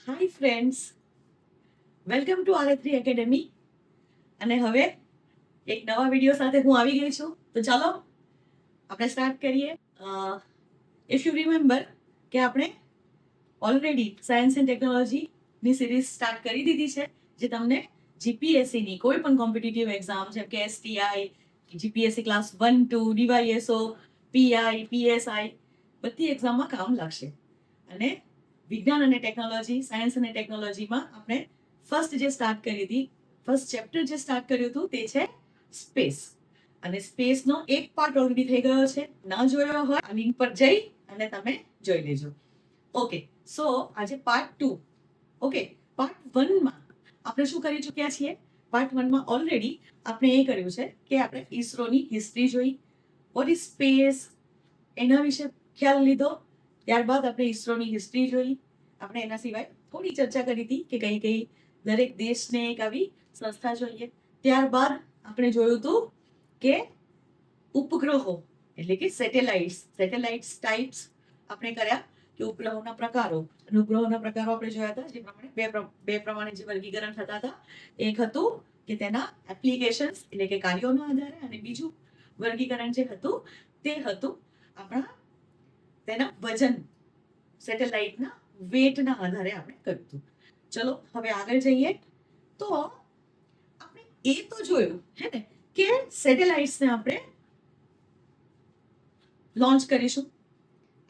Hi friends, welcome to R3 academy. અને હવે એક નવા વિડીયો સાથે હું આવી ગઈ છું. તો ચાલો આપણે સ્ટાર્ટ કરીએ. ઇફ યુ રિમેમ્બર કે આપણે ઓલરેડી સાયન્સ એન્ડ ટેકનોલોજીની સિરીઝ સ્ટાર્ટ કરી દીધી છે, જે તમને જીપીએસસીની કોઈ પણ કોમ્પિટિટિવ એક્ઝામ જેમ કે STI, GPSC class 1, 2, DYSO, PI, PSI બધી એક્ઝામમાં કામ લાગશે. અને વિજ્ઞાન અને ટેકનોલોજી, સાયન્સ અને ટેકનોલોજીમાં આપણે ફર્સ્ટ ચેપ્ટર જે સ્ટાર્ટ કર્યું હતું તે છે સ્પેસ. અને સ્પેસનો એક પાર્ટ ઓલરેડી થઈ ગયો છે. ના જોયો હોય આ લિંક પર જઈ અને તમે જોઈ લેજો. ઓકે, સો આજે પાર્ટ 2. ઓકે, પાર્ટ 1માં આપણે શું કરી ચૂક્યા છીએ? પાર્ટ 1માં ઓલરેડી આપણે એ કર્યું છે કે આપણે ઈસરોની હિસ્ટ્રી જોઈ, વોટ ઇઝ સ્પેસ, એના વિશે ખ્યાલ લીધો. ત્યારબાદ આપણે ઈસરોની હિસ્ટ્રી જોઈ. આપણે એના સિવાય થોડી ચર્ચા કરી હતી કે કઈ કઈ દરેક દેશને એક આવી સંસ્થા જોઈએ. ત્યારબાદ આપણે જોયું હતું કે ઉપગ્રહો એટલે કે સેટેલાઇટ્સ ટાઈપ્સ આપણે કર્યા, કે ઉપગ્રહોના પ્રકારો. અને ઉપગ્રહોના પ્રકારો આપણે જોયા હતા, જે પ્રમાણે બે પ્રમાણે જે વર્ગીકરણ થતા હતા. એક હતું કે તેના એપ્લિકેશન્સ એટલે કે કાર્યોના આધારે, અને બીજું વર્ગીકરણ જે હતું તે હતું આપણા તેના વજન, સેટેલાઇટના વેટના આધારે આપણે કર્યું હતું. ચલો હવે આગળ જઈએ. તો આપણે એ તો જોયું હે ને કે સેટેલાઇટ્સને આપણે લોન્ચ કરીશું.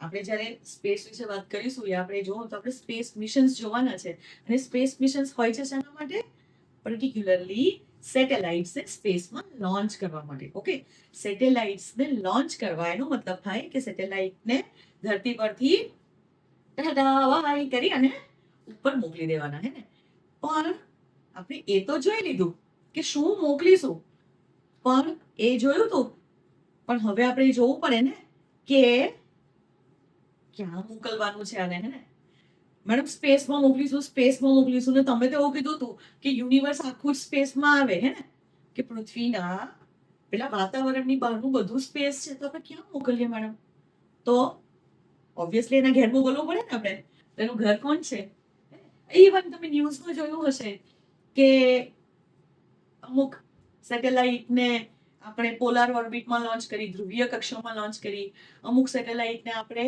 આપણે જ્યારે સ્પેસ વિશે વાત કરીશું, એ આપણે જોવું તો આપણે સ્પેસ મિશન્સ જોવાના છે. અને સ્પેસ મિશન્સ હોય છે શેના માટે? પર્ટિક્યુલરલી સેટેલાઇટ્સને સ્પેસમાં લોન્ચ કરવા માટે. ઓકે, સેટેલાઇટ્સને લોન્ચ કરવા એનો મતલબ થાય કે સેટેલાઇટને ધરતી પરથી ટાટા કરી અને ઉપર મોકલી દેવાના, હે ને. પણ આપણે એ તો જોઈ લીધું કે શું મોકલીશું, પણ એ જોયું તું. પણ હવે આપણે જોવું પડે ને કે ક્યાં મોકલવાનું છે આને, હે ને. મેડમ સ્પેસમાં મોકલીશું ને તમે તો એવું કીધું હતું કે યુનિવર્સ આખું જ સ્પેસમાં આવે, હે ને. કે પૃથ્વીના પેલા વાતાવરણની બહારનું બધું સ્પેસ છે, તો આપણે ક્યાં મોકલીએ મેડમ? તો ઓબ્વિયસલી એના ઘેર મોકલવું પડે ને આપણે. એનું ઘર કોણ છે? ઇવન તમે ન્યૂઝમાં જોયું હશે કે અમુક સેટેલાઇટને આપણે પોલાર ઓર્બિટમાં લોન્ચ કરી, ધ્રુવીય કક્ષામાં લોન્ચ કરી. અમુક સેટેલાઇટને આપણે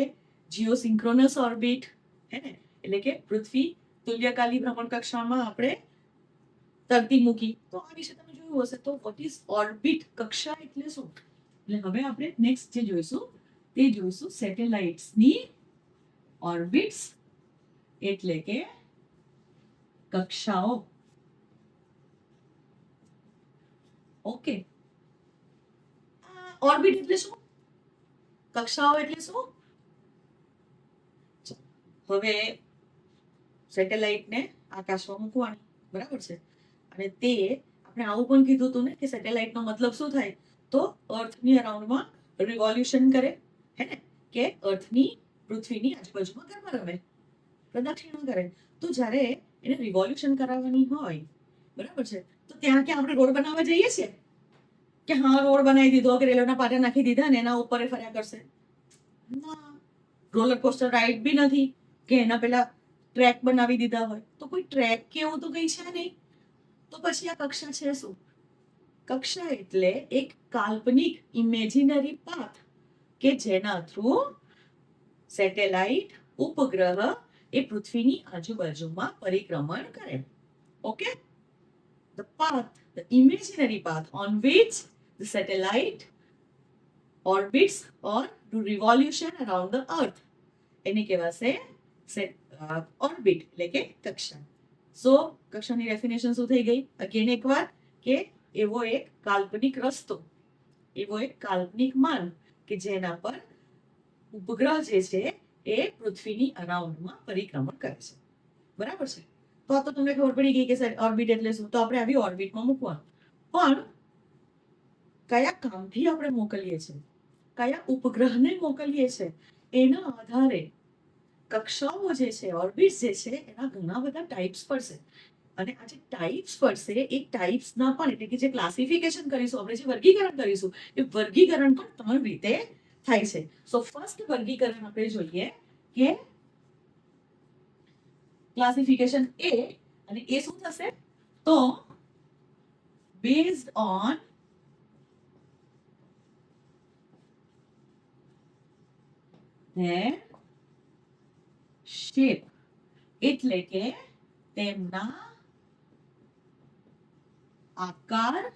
જીઓસિન્ક્રોનસ ઓર્બિટ, હે ને, એટલે કે પૃથ્વી તુલ્યકાલી ભ્રમણ કક્ષામાં આપણે તરતી મૂકી. તો આ વિશે તમે જોયું હશે. તો વોટ ઇઝ ઓર્બિટ? કક્ષા એટલે શું? એટલે હવે આપણે નેક્સ્ટ જે જોઈશું તે જોઈશું સેટેલાઇટ્સની ઓર્બિટ્સ એટલે કે કક્ષાઓ. ઓકે, ઓર્બિટ એટલે શું? કક્ષાઓ એટલે શું? હવે સેટેલાઇટને આકાશમાં મૂકવાની, બરાબર છે. અને તે આપણે આવું પણ કીધું હતું ને કે સેટેલાઇટનો મતલબ શું થાય? તો અર્થની અરાઉન્ડમાં રિવોલ્યુશન કરે, હે ને, કે અર્થની પૃથ્વીની આજુબાજુમાં ગરબા રમે, પ્રદક્ષિણા કરે. તો જ્યારે એને રિવોલ્યુશન કરાવવાની હોય, બરાબર છે, તો ત્યાં ક્યાં આપણે રોડ બનાવવા જઈએ છીએ કે હા રોડ બનાવી દીધો કે રેલવેના પાટા નાખી દીધા ને એના ઉપર ફર્યા કરશે? ના, રોલર કોસ્ટર રાઈડ બી નથી કે એના પેલા ટ્રેક બનાવી દીધા હોય. તો કોઈ ટ્રેક કે એવું તો કઈ છે નહીં. તો પછી આ કક્ષા છે શું? કક્ષા એટલે એક કાલ્પનિક ઇમેજિનરી પાથ કે જેના થ્રુ સેટેલાઇટ, ઉપગ્રહ એ પૃથ્વીની આજુબાજુમાં પરિભ્રમણ કરે. Okay, the path, the imaginary path on which the satellite orbits or do revolution around the earth, એને કહેવાશે ઓર્બિટ એટલે કે કક્ષા. સો કક્ષાની ડેફિનેશન શું થઈ ગઈ? અગેન એકવાર કે એવો એક કાલ્પનિક રસ્તો, એવો એક કાલ્પનિક માર્ગ કે જેના પર ઉપગ્રહ જે છે એ પૃથ્વીની અરાઉન્ડમાં પરિભ્રમણ કરે છે, બરાબર છે. તો આ તો તમને ખબર પડી ગઈ કે ઓર્બિટ એટલે શું. તો આપણે આવી ઓર્બિટમાં મૂકવાનું. પણ કયા કામથી આપણે મોકલીએ છીએ, કયા ઉપગ્રહને મોકલીએ છીએ, એના આધારે કક્ષાઓ જે છે, ઓર્બિટ્સ જે છે, એના ઘણા બધા ટાઈપ્સ પડશે. અને આ જે ટાઈપ્સ પડશે એ ટાઈપ્સના પણ એટલે કે જે ક્લાસિફિકેશન કરીશું, આપણે જે વર્ગીકરણ કરીશું, એ વર્ગીકરણ પણ 3 રીતે થાય છે. સો ફર્સ્ટ વર્ગીકરણ આપણે જોઈએ કે ક્લાસિફિકેશન એ, અને એ શું થશે તો બેઝડ ઓન their shape, એટલે કે તેમના આકારના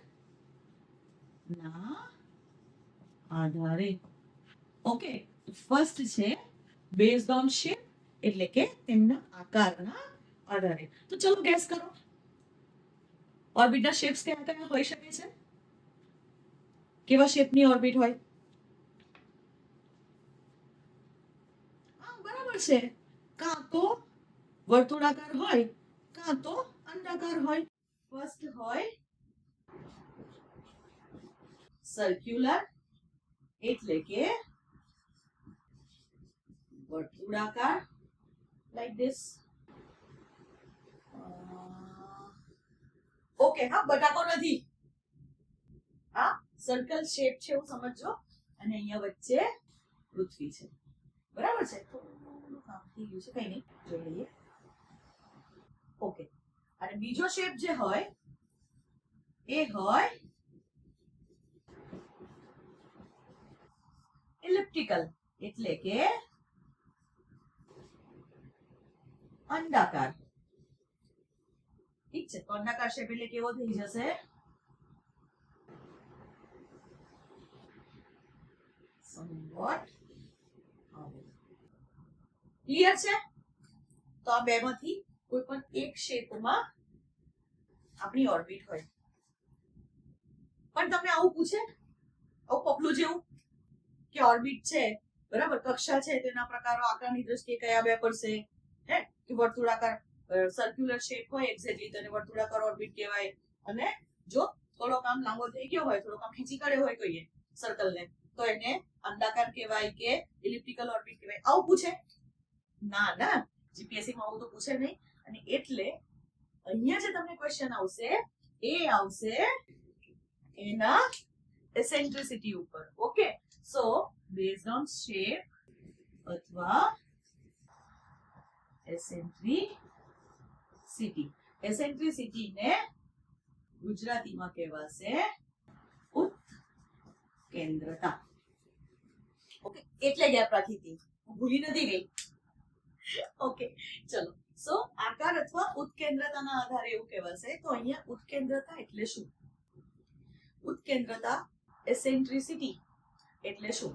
આધારે. ઓકે, ફર્સ્ટ છે બેઝડ ઓન શેપ, એટલે કે તેમના આકારના આધારે. તો ચલો ગેસ કરો, ઓર્બિટના શેપ્સ કયા કયા હોઈ શકે છે? કેવા શેપની ઓર્બિટ હોય? બરાબર છે, કાં તો વર્તુળાકાર હોય કાં તો અંડાકાર હોય. ફર્સ્ટ હોય સર્ક્યુલર, એટલે કે વર્તુળાકાર, લાઈક ધીસ. ઓકે, હા બટાકો નથી, હા સર્કલ શેપ છે એવું સમજજો, અને અહીંયા વચ્ચે પૃથ્વી છે. બરાબર છે, થોડું કામ થઈ ગયું છે, કઈ નહીં, જોઈ લઈએ. ઓકે, અને બીજો શેપ જે હોય એ હોય એલિપ્ટિકલ, એટલે કે અંડાકાર. ઠીક છે, તો અંડાકાર શેપ એટલે કેવો થઈ જશે? somewhat. ક્લિયર છે? તો આ બે માંથી કોઈ પણ એક શેપમાં આપણી ઓર્બિટ હોય. પણ તમને આવું પૂછે, આવું પપલું જેવું કે ઓર્બિટ છે, બરાબર, કક્ષા છે, તેના પ્રકારો આકારની દ્રષ્ટિએ કયા બે પડશે? હે, કે વર્તુળાકાર સર્ક્યુલર શેપ હોય એક્ઝેક્ટલી, તેને વર્તુળાકાર ઓર્બિટ કહેવાય, અને જો થોડો કામ લાંબો થઈ ગયો હોય, થોડો કામ ખેંચી કાઢ્યો હોય કોઈએ સર્કલને, તો એને અંડાકાર કહેવાય કે એલિપ્ટિકલ ઓર્બિટ કહેવાય. આવું પૂછે? ના ના, જીપીએસસી માં આવું તો પૂછે નહીં. અને એટલે અહીંયા જે તમને ક્વેશ્ચન આવશે એ આવશે એના એસેન્ટ્રિસિટી ઉપર. Okay, so based on shape અથવા એસેન્ટ્રિસિટી. એસેન્ટ્રિસિટી ને ગુજરાતીમાં કહેવાશે ઉત્કેન્દ્રતા. ઓકે, એટલે ગેપ રાખી હતી, હું ભૂલી નથી ગઈ. ઓકે, ચલો. સો આકાર અથવા ઉત્કેન્દ્રતાના આધારે એવું કહેવાશે. તો અહીંયા ઉત્કેન્દ્રતા એટલે શું? ઉત્કેન્દ્રતા, એસેન્ટ્રિસિટી એટલે શું?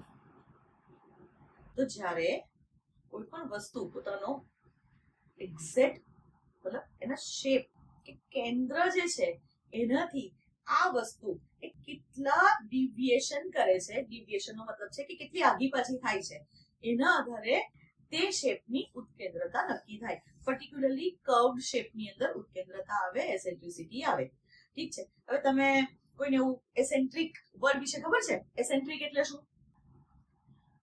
તો જ્યારે કોઈ પણ વસ્તુ પોતાનો એક્ઝેક્ટ મતલબ એના શેપ કે કેન્દ્ર જે છે એનાથી આ વસ્તુ એ કેટલા ડિવિએશન કરે છે, ડિવિએશનનો મતલબ છે કે કેટલી આગી પાછી થાય છે, એના આધારે તે શેપની ઉત્કેન્દ્રતા નક્કી થાય. પર્ટિક્યુલરલી કર્વડ શેપની અંદર ઉત્કેન્દ્રતા આવે, એસેન્ટ્રિસિટી આવે. ઠીક છે, હવે તમે કોઈને એવું એસેન્ટ્રિક વર્ડ વિશે ખબર છે? એસેન્ટ્રિક એટલે શું?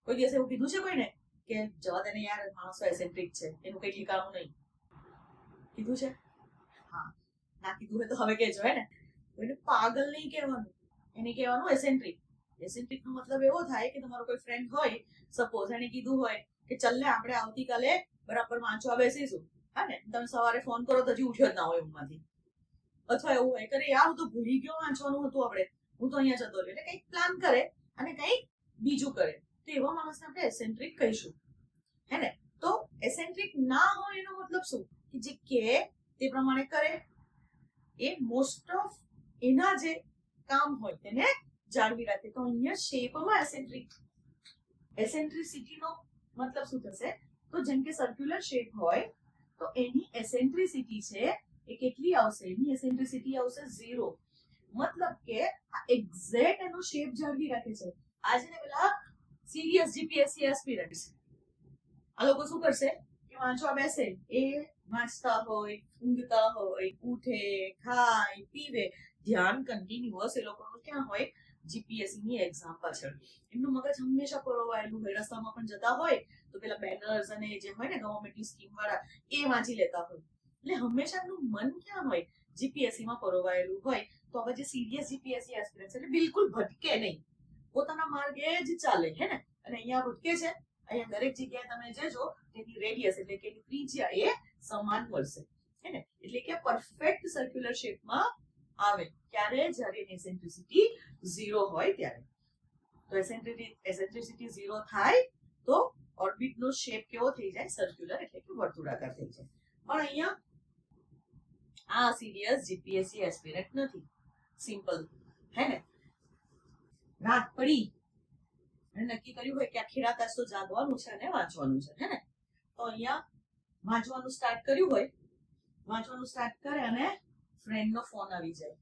કોઈ દિવસ એવું કીધું છે કોઈને કે જવા દે ને યાર, માણસો એસેન્ટ્રિક છે, એનું કઈ ઠેકાણું નહીં? કીધું છે? હા, ના કીધું હોય તો હવે કહેજો, હે ને. કોઈને પાગલ નહીં કહેવાનું, એને કહેવાનું એસેન્ટ્રિક. એસેન્ટ્રિક નો મતલબ એવો થાય કે તમારો કોઈ ફ્રેન્ડ હોય, સપોઝ એને કીધું હોય કે ચલ ને આપણે આવતીકાલે બરાબર વાંચવા બેસીશું, હા ને, તમે સવારે ફોન કરો તો હજી ઉઠ્યો જ ના હોય ઊંઘમાંથી, અથવા એવું હોય કે યાર હું તો ભૂલી ગયો, વાંચવાનું હતું આપણે, હું તો અહીંયા જતો રહ્યો, એટલે કંઈક પ્લાન કરે અને કંઈક બીજું કરે, તો એવા માણસને આપણે એસેન્ટ્રિક કહીશું, હે ને. તો એસેન્ટ્રિક ના હોય એનો મતલબ શું? કે જે કે તે પ્રમાણે કરે, એ મોસ્ટ ઓફ એના જે કામ હોય તેને જાળવી રાખે. તો અહીંયા શેપમાં એસેન્ટ્રિસિટીનો મતલબ શું થશે? તો જેમ કે સર્ક્યુલર શેપ હોય તો એની એસેન્ટ્રિસિટી છે એ કેટલી આવશે? એની એસેન્ટ્રિસિટી આવશે 0. મતલબ કે આ એક્ઝેક્ટ એનો શેપ જાળવી રાખે છે. આજે ને પેલા સિરિયસ જીપીએસસી એસ્પિરન્ટ્સ, આ લોકો શું કરશે કે વાંચવા બેસે, એ વાંચતા હોય, ઊંઘતા હોય, ઉઠે, ખાય, પીવે, ધ્યાન કન્ટિન્યુઅસ એ લોકોનું ક્યાં હોય? જીપીએસસી ની એક્ઝામ પાછળ. એમનું મગજ હંમેશા પરોવાયેલું હોય, રસ્તામાં પણ જતા હોય તો પેલા બેનર્સ અને જે હોય ને ગવર્મેન્ટની સ્કીમ વાળા, એ વાંચી લેતા હોય. એટલે હંમેશા એમનું મન ક્યાં હોય? જીપીએસસી માં પરોવાયેલું હોય. તો હવે જે સિરિયસ જીપીએસસી એસ્પિરન્ટ્સ એટલે બિલકુલ ભટકે નહીં, પોતાના માર્ગે જ ચાલે, હે ને. અને અહીંયા ભટકે છે, અહીંયા દરેક જગ્યાએ તમે જજો તેની રેડિયસ એટલે કે ત્રિજ્યા એ સમાન મળશે, હે ને? એટલે કે પરફેક્ટ સર્ક્યુલર શેપમાં આવે ક્યારે? જ્યારે એની એસેન્ટ્રિસિટી 0 હોય ત્યારે. તો એસેન્ટ્રિસિટી 0 થાય તો ઓર્બિટનો શેપ કેવો થઈ જાય? સર્ક્યુલર, એટલે કે વર્તુળાકાર થઈ જાય. પણ અહીંયા આ સિરિયસ જીપીએસસી એસ્પિરન્ટ નથી, સિમ્પલ, હે ને? રાત પડી અને નક્કી કર્યું હોય કે આખી રાત આજ તો જાગવાનું છે અને વાંચવાનું છે, હે ને? તો અહીંયા વાંચવાનું સ્ટાર્ટ કર્યું હોય, વાંચવાનું સ્ટાર્ટ કરે અને ફ્રેન્ડનો ફોન આવી જાય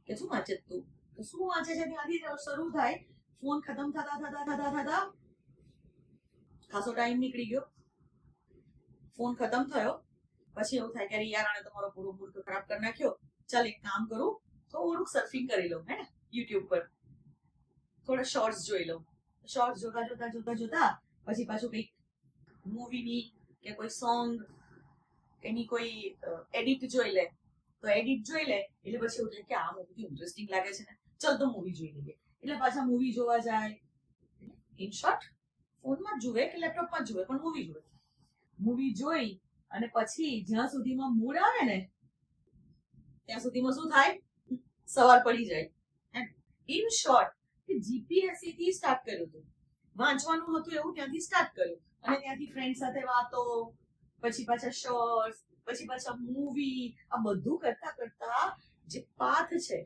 કે શું વાંચે તું? તો શું વાંચે છે ત્યાંથી શરૂ થાય, ફોન ખતમ થતા થતા થતા થતા ખાસો ટાઈમ નીકળી ગયો, ફોન ખતમ થયો, પછી એવું થાય કે યાર આણે તમારો પૂરો મૂડ ખરાબ કરી નાખ્યો, ચાલ એક કામ કરું, થોડુંક સર્ફિંગ કરી લઉં, હે ને? યુટ્યુબ પર થોડા શોર્ટ્સ જોઈ લઉં. શોર્ટ્સ જોતા જોતા જોતા જોતા પછી પાછું કંઈક મૂવીની કે કોઈ સોંગ એની કોઈ એડિટ જોઈ લે, તો એડિટ જોઈ લે એટલે પછી એવું થાય કે આ મૂવી ઇન્ટરેસ્ટિંગ લાગે છે ને, ચલ તો મૂવી જોઈ લઈએ, એટલે પાછા મૂવી જોવા જાય. ઇન શોર્ટ, ફોનમાં જ જુએ કે લેપટોપમાં જ જુએ, પણ મૂવી જુએ. મૂવી જોઈ અને પછી જ્યાં સુધીમાં મૂડ આવે ને ત્યાં સુધીમાં શું થાય? સવાર પડી જાય. ઇન શોર્ટ, જીપીએસસી થી સ્ટાર્ટ કર્યું હતું, વાંચવાનું હતું એવું ત્યાંથી સ્ટાર્ટ કર્યું, અને ત્યાંથી ફ્રેન્ડ સાથે વાતો, પછી પાછા શોર્ટ્સ, પછી પાછા મૂવી, આ બધું કરતા કરતા જે પાથ છે,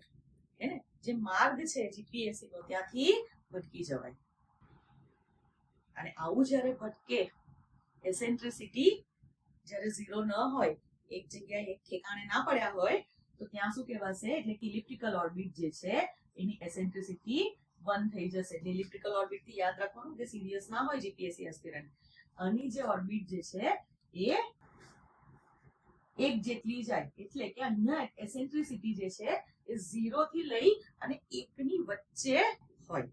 હે ને, જે માર્ગ છે જીપીએસસી નો, ત્યાંથી ભટકી જવાય. અને આવું જ્યારે ભટકે, એસેન્ટ્રિસિટી જ્યારે 0 ન હોય, એક જગ્યાએ એક ઠેકાણે ના પડ્યા હોય, તો ત્યાં શું કહેવાશે? એટલે કે ઇલિપ્ટિકલ ઓર્બિટ જે છે એની એસેન્ટ્રિસિટી 1 થઈ જશે. એટલે ઇલિપ્ટિકલ ઓર્બિટ થી યાદ રાખવાનું કે સિરિયસ ના હોય જીપીએસસી એસ્પિરન્ટ, આની જે ઓર્બિટ જે છે એ એક જેટલી જાય, એટલે કે અહીંયા એસેન્ટ્રિસિટી જે છે એ 0 થી લઈ અને 1 ની વચ્ચે હોય.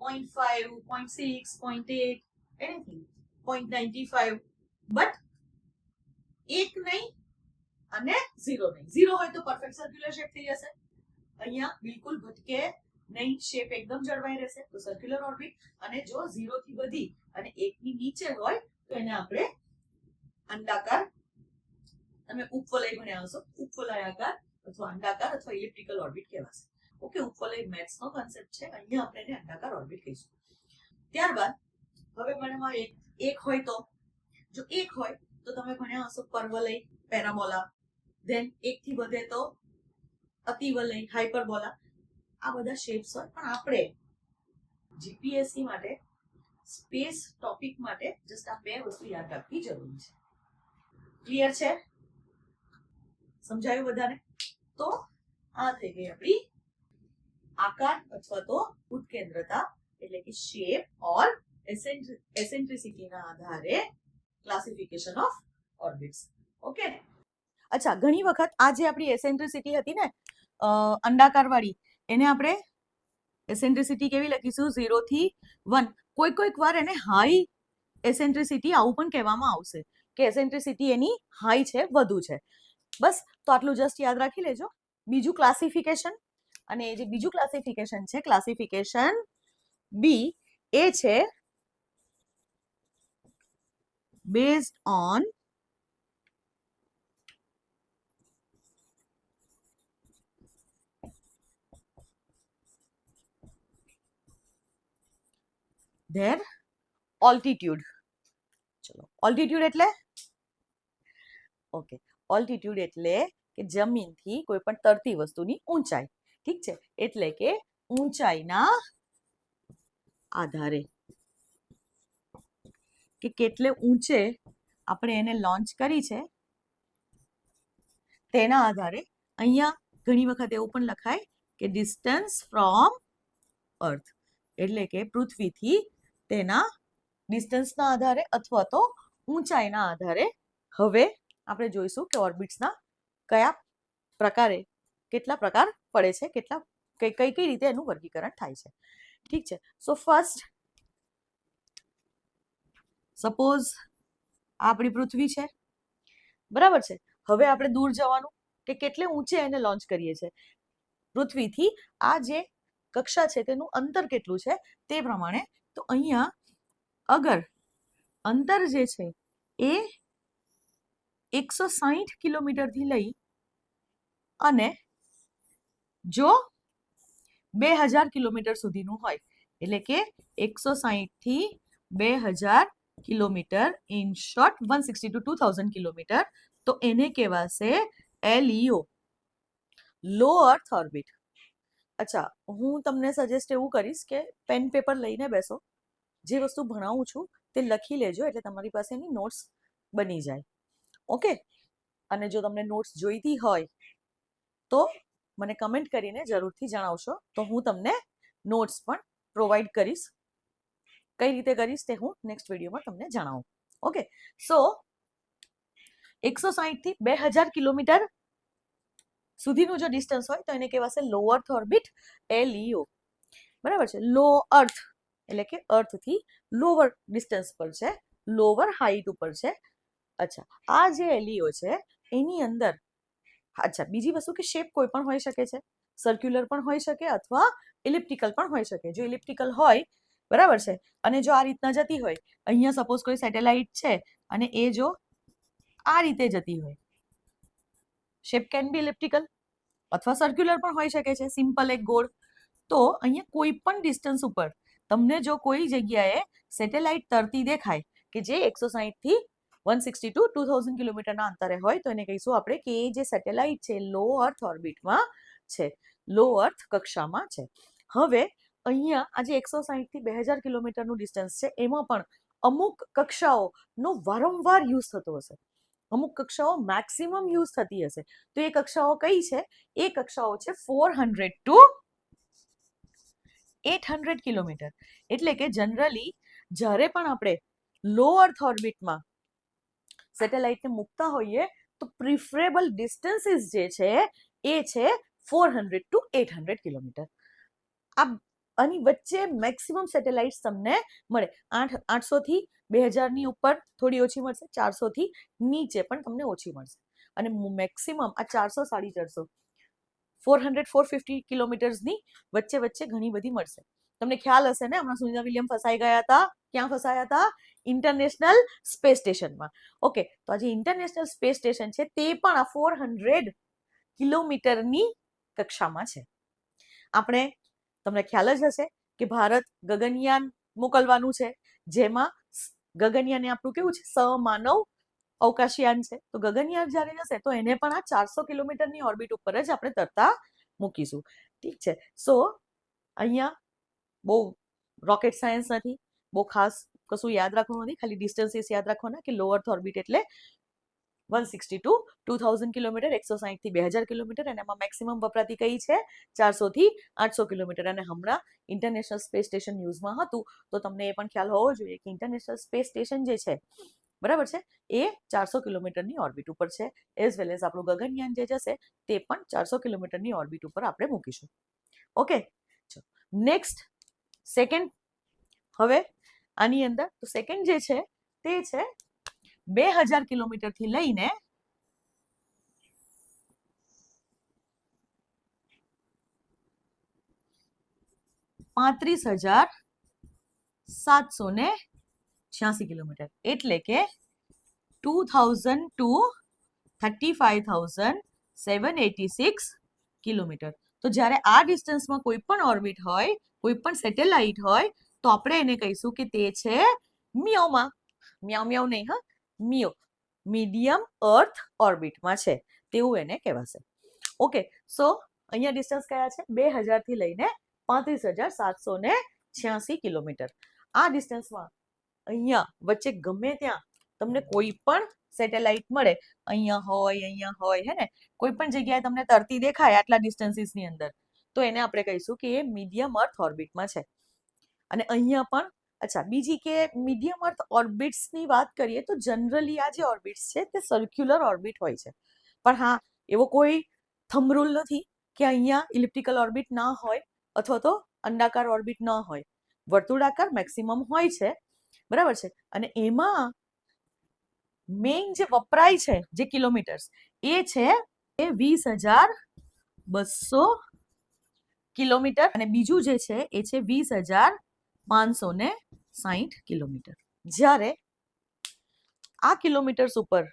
0.5, 0.6, 0.8, anything, 0.95, બટ 1 નહીં અને 0 નહીં. 0 હોય તો પરફેક્ટ સર્ક્યુલર શેપ થઈ જશે. અહીંયા બિલકુલ ભટકે નહીં, શેપ એકદમ જળવાઈ રહેશે, તો સર્ક્યુલર ઓર્બિટ. અને જો 0 થી વધી અને 1 ની નીચે હોય તો એને આપણે અંડાકાર, તમે ઉપવલય ભણ્યા હશો, ઉપવલયાકાર અથવા અંડાકાર અથવા ઇલિપ્ટિકલ ઓર્બિટ કહેવાશે. ઓકે, ઉપવલય મેથ્સ નો કોન્સેપ્ટ છે, અહીંયા આપણે એને અંડાકાર ઓર્બિટ કહીશું. ત્યારબાદ હવે ભણવામાં એક હોય તો, જો એક હોય તો તમે ભણ્યા હશો પરવલય, પેરાબોલા. ધેન 1 થી વધે તો અતિવલય, હાઇપરબોલા. આ બધા શેપ્સ હોય, પણ આપણે જીપીએસસી માટે સ્પેસ ટોપિક માટે જસ્ટ આ 2 વસ્તુ યાદ રાખવી જરૂરી છે. ક્લિયર છે? સમજાયું બધાને? તો આ થઈ ગઈ આપણી આકાર અથવા તો ઉત્કેન્દ્રતા, એટલે કે શેપ ઓર એસેન્ટ્રિસિટી ના આધારે ક્લાસિફિકેશન ઓફ ઓર્બિટ્સ. ઓકે. અચ્છા, ઘણી વખત આ જે આપણી એસેન્ટ્રિસિટી હતી ને અંડાકાર વાળી, એને આપણે એસેન્ટ્રિસિટી કેવી લખીશું? 0 થી 1. કોઈક વાર એને હાઈ એસેન્ટ્રિસિટી આવું પણ કહેવામાં આવશે કે એસેન્ટ્રિસિટી એની હાઈ છે, વધુ છે. બસ, તો આટલું જસ્ટ યાદ રાખી લેજો. બીજું ક્લાસિફિકેશન, અને એ જે બીજું ક્લાસિફિકેશન છે, ક્લાસિફિકેશન બી, એ છે બેઝડ ઓન their altitude. ચલો, ઓલ્ટિટ્યુડ એટલે ઓકે, ઓલ્ટિટ્યુડ એટલે કે જમીનથી કોઈ પણ તરતી વસ્તુની ઊંચાઈ. ઠીક છે? એટલે કે ઊંચાઈના આધારે કે કેટલે ઊંચે આપણે એને લોન્ચ કરી છે તેના આધારે અહીંયા ઘણી વખત એવું પણ લખાય કે ડિસ્ટન્સ ફ્રોમ અર્થ, એટલે કે પૃથ્વીથી તેના ડિસ્ટન્સના આધારે અથવા તો ઊંચાઈના આધારે. હવે આપણે જોઈશું કે ઓર્બિટ્સના કયા પ્રકારે, કેટલા પ્રકાર પડે છે, કેટલા કઈ રીતે એનું વર્ગીકરણ થાય છે. ઠીક છે? સો ફર્સ્ટ, સપોઝ આપણી પૃથ્વી છે, બરાબર છે. હવે આપણે દૂર જવાનું કે કેટલે ઊંચે એને લોન્ચ કરીએ છીએ પૃથ્વીથી, આ જે કક્ષા છે તેનું અંતર કેટલું છે તે પ્રમાણે. તો અહીંયા અગર અંતર જે છે એ 160 કિલોમીટરથી લઈ અને જો 2000 કિલોમીટર સુધીનું હોય, એટલે કે 160 થી 2000 kilometre, in short 160 to 2000 kilometre, તો એને કહેવાશે LEO, લો અર્થ ઓર્બિટ. અચ્છા, હું તમને સજેસ્ટ એવું કરીશ કે પેન પેપર લઈને બેસો, જે વસ્તુ ભણાવું છું તે લખી લેજો, એટલે તમારી પાસે એની નોટ્સ બની જાય. ઓકે, અને જો તમને નોટ્સ જોઈતી હોય તો મને કમેન્ટ કરીને જરૂરથી જણાવશો, તો હું તમને નોટ્સ પણ પ્રોવાઈડ કરીશ. કઈ રીતે કરીશ તે હું નેક્સ્ટ વિડીયોમાં તમને જણાવું. ઓકે, સો 160 થી 2000 કિલોમીટર સુધીનું જો ડિસ્ટન્સ હોય તો એને કહેવાશે લો અર્થ ઓર્બિટ, LEO. બરાબર છે. લો અર્થ એટલે કે અર્થથી લોવર ડિસ્ટન્સ પર છે, લોવર હાઈટ ઉપર છે. અચ્છા, આ જે LEO છે એની અંદર, અચ્છા, બીજી વસ્તુ કે શેપ કોઈ પણ હોઈ શકે છે, સર્ક્યુલર પણ હોઈ શકે અથવા ઇલિપ્ટિકલ પણ હોઈ શકે. જો ઇલિપ્ટિકલ હોય, બરાબર છે, અને જો આ રીતના જતી હોય, અહીંયા સપોઝ કોઈ સેટેલાઇટ છે અને એ જો આ રીતે જતી હોય, શેપ કેન બી ઇલિપ્ટિકલ અથવા સર્ક્યુલર પણ હોઈ શકે છે, સિમ્પલ એક ગોળ. તો અહીંયા કોઈ પણ ડિસ્ટન્સ ઉપર તમને જો કોઈ જગ્યાએ સેટેલાઇટ તરતી દેખાય કે જે 160 થી 160 ટુ 2000 કિલોમીટરના અંતરે હોય, તો એને કહીશું આપણે કે એ જે સેટેલાઇટ છે લો અર્થ ઓર્બિટમાં છે, લો અર્થ કક્ષામાં છે. હવે અહીંયા આ જે 160 થી 2000 કિલોમીટરનું ડિસ્ટન્સ છે, એમાં પણ અમુક કક્ષાઓનો વારંવાર યુઝ થતો હશે, અમુક કક્ષાઓ મેક્સિમમ યુઝ થતી હશે. તો એ કક્ષાઓ કઈ છે? એ કક્ષાઓ છે 400 ટુ 800 કિલોમીટર. એટલે કે જનરલી જ્યારે પણ આપણે લો અર્થ ઓર્બિટમાં સેટેલાઇટને મૂકતા હોઈએ તો પ્રિફરેબલ ડિસ્ટન્સીસ જે છે એ છે 400 ટુ 800 કિલોમીટર. આ આની વચ્ચે મેક્સિમમ સેટેલાઇટ્સ તમને મળે. 800 થી 2000 ની ઉપર થોડી ઓછી મળશે, 400 થી નીચે પણ તમને ઓછી મળશે, અને મેક્સિમમ આ 400, 450, 400, 450 કિલોમીટર્સની વચ્ચે વચ્ચે ઘણી બધી મળશે. તમને ખ્યાલ હશે ને, હમણાં સુનિતા વિલિયમ ફસાઈ ગયા હતા. ક્યાં ફસાયા હતા? ઇન્ટરનેશનલ સ્પેસ સ્ટેશનમાં. ઓકે, તો આ જે ઇન્ટરનેશનલ સ્પેસ સ્ટેશન છે તે પણ આ 400 કિલોમીટરની કક્ષામાં છે. આપણે, તમને ખ્યાલ જ હશે કે ભારત ગગનયાન મોકલવાનું છે, જેમાં ગગનયાન આપણું કેવું છે, સમાનવ અવકાશયાન છે. તો ગગનયાન જ્યારે જશે તો એને પણ આ 400 કિલોમીટરની ઓર્બિટ ઉપર જ આપણે તરતા મૂકીશું. ઠીક છે. સો અહીંયા બહુ રોકેટ સાયન્સ નથી, બહુ ખાસ કશું યાદ રાખવાનું નથી, ખાલી ડિસ્ટન્સીસ યાદ રાખવાના કે લો અર્થ ઓર્બિટ એટલે 160 ટુ 2000 કિલોમીટર, 160 થી 2000 કિલોમીટર, અને એમાં મેક્સિમમ વપરાતી કઈ છે? 400 થી 800 કિલોમીટર. અને હમણાં ઇન્ટરનેશનલ સ્પેસ સ્ટેશન ન્યૂઝમાં હતું, તો તમને એ પણ ખ્યાલ હોવો જોઈએ કે ઇન્ટરનેશનલ સ્પેસ સ્ટેશન જે છે, બરાબર છે, એ 400 કિલોમીટરની ઓર્બિટ ઉપર છે. એઝ વેલ એઝ આપણું ગગનયાન જે જશે તે પણ 400 કિલોમીટરની ઓર્બિટ ઉપર આપણે મૂકીશું. Okay, next second. હવે આની અંદર તો સેકન્ડ જે છે તે છે 2000 કિલોમીટરથી લઈને 35,786 કિલોમીટર, એટલે કે 2000 ટુ 35,786 કિલોમીટર. તો જ્યારે આ ડિસ્ટન્સમાં કોઈ પણ ઓર્બિટ હોય, કોઈ પણ સેટેલાઇટ હોય, તો આપણે એને કહીશું કે તે છે મિયોમાં. મ્યાઉ મ્યાઉ નહીં, હા, મિયો, મીડિયમ અર્થ ઓર્બિટમાં છે તેવું એને કહેવાશે. ઓકે, સો અહીંયા ડિસ્ટન્સ કયા છે? 2000 થી લઈને 35,786 કિલોમીટર. આ ડિસ્ટન્સમાં અહીંયા વચ્ચે ગમે ત્યાં તમને કોઈ પણ સેટેલાઇટ મળે, અહીંયા હોય, હે ને, કોઈ પણ જગ્યાએ તમને તરતી દેખાય આટલા ડિસ્ટન્સીસની અંદર, તો એને આપણે કહીશું કે એ મીડિયમ અર્થ ઓર્બિટમાં છે. અને અહીંયા પણ, અચ્છા, બીજી કે મીડિયમ અર્થ ઓર્બિટ્સની વાત કરીએ તો જનરલી આ જે ઓર્બિટ્સ છે તે સર્ક્યુલર ઓર્બિટ હોય છે. પણ હા, એવો કોઈ થંબ રૂલ નથી કે અહીંયા ઇલિપ્ટિકલ ઓર્બિટ ના હોય અથવા તો અંડાકાર ઓર્બિટ ન હોય. વર્તુળાકાર મેક્સિમમ હોય છે, બરાબર છે. અને એમાં મેઇન જે વપરાય છે જે કિલોમીટર્સ એ છે 20,200 કિલોમીટર, અને બીજું જે છે એ છે 20,560 કિલોમીટર. જ્યારે આ કિલોમીટર્સ ઉપર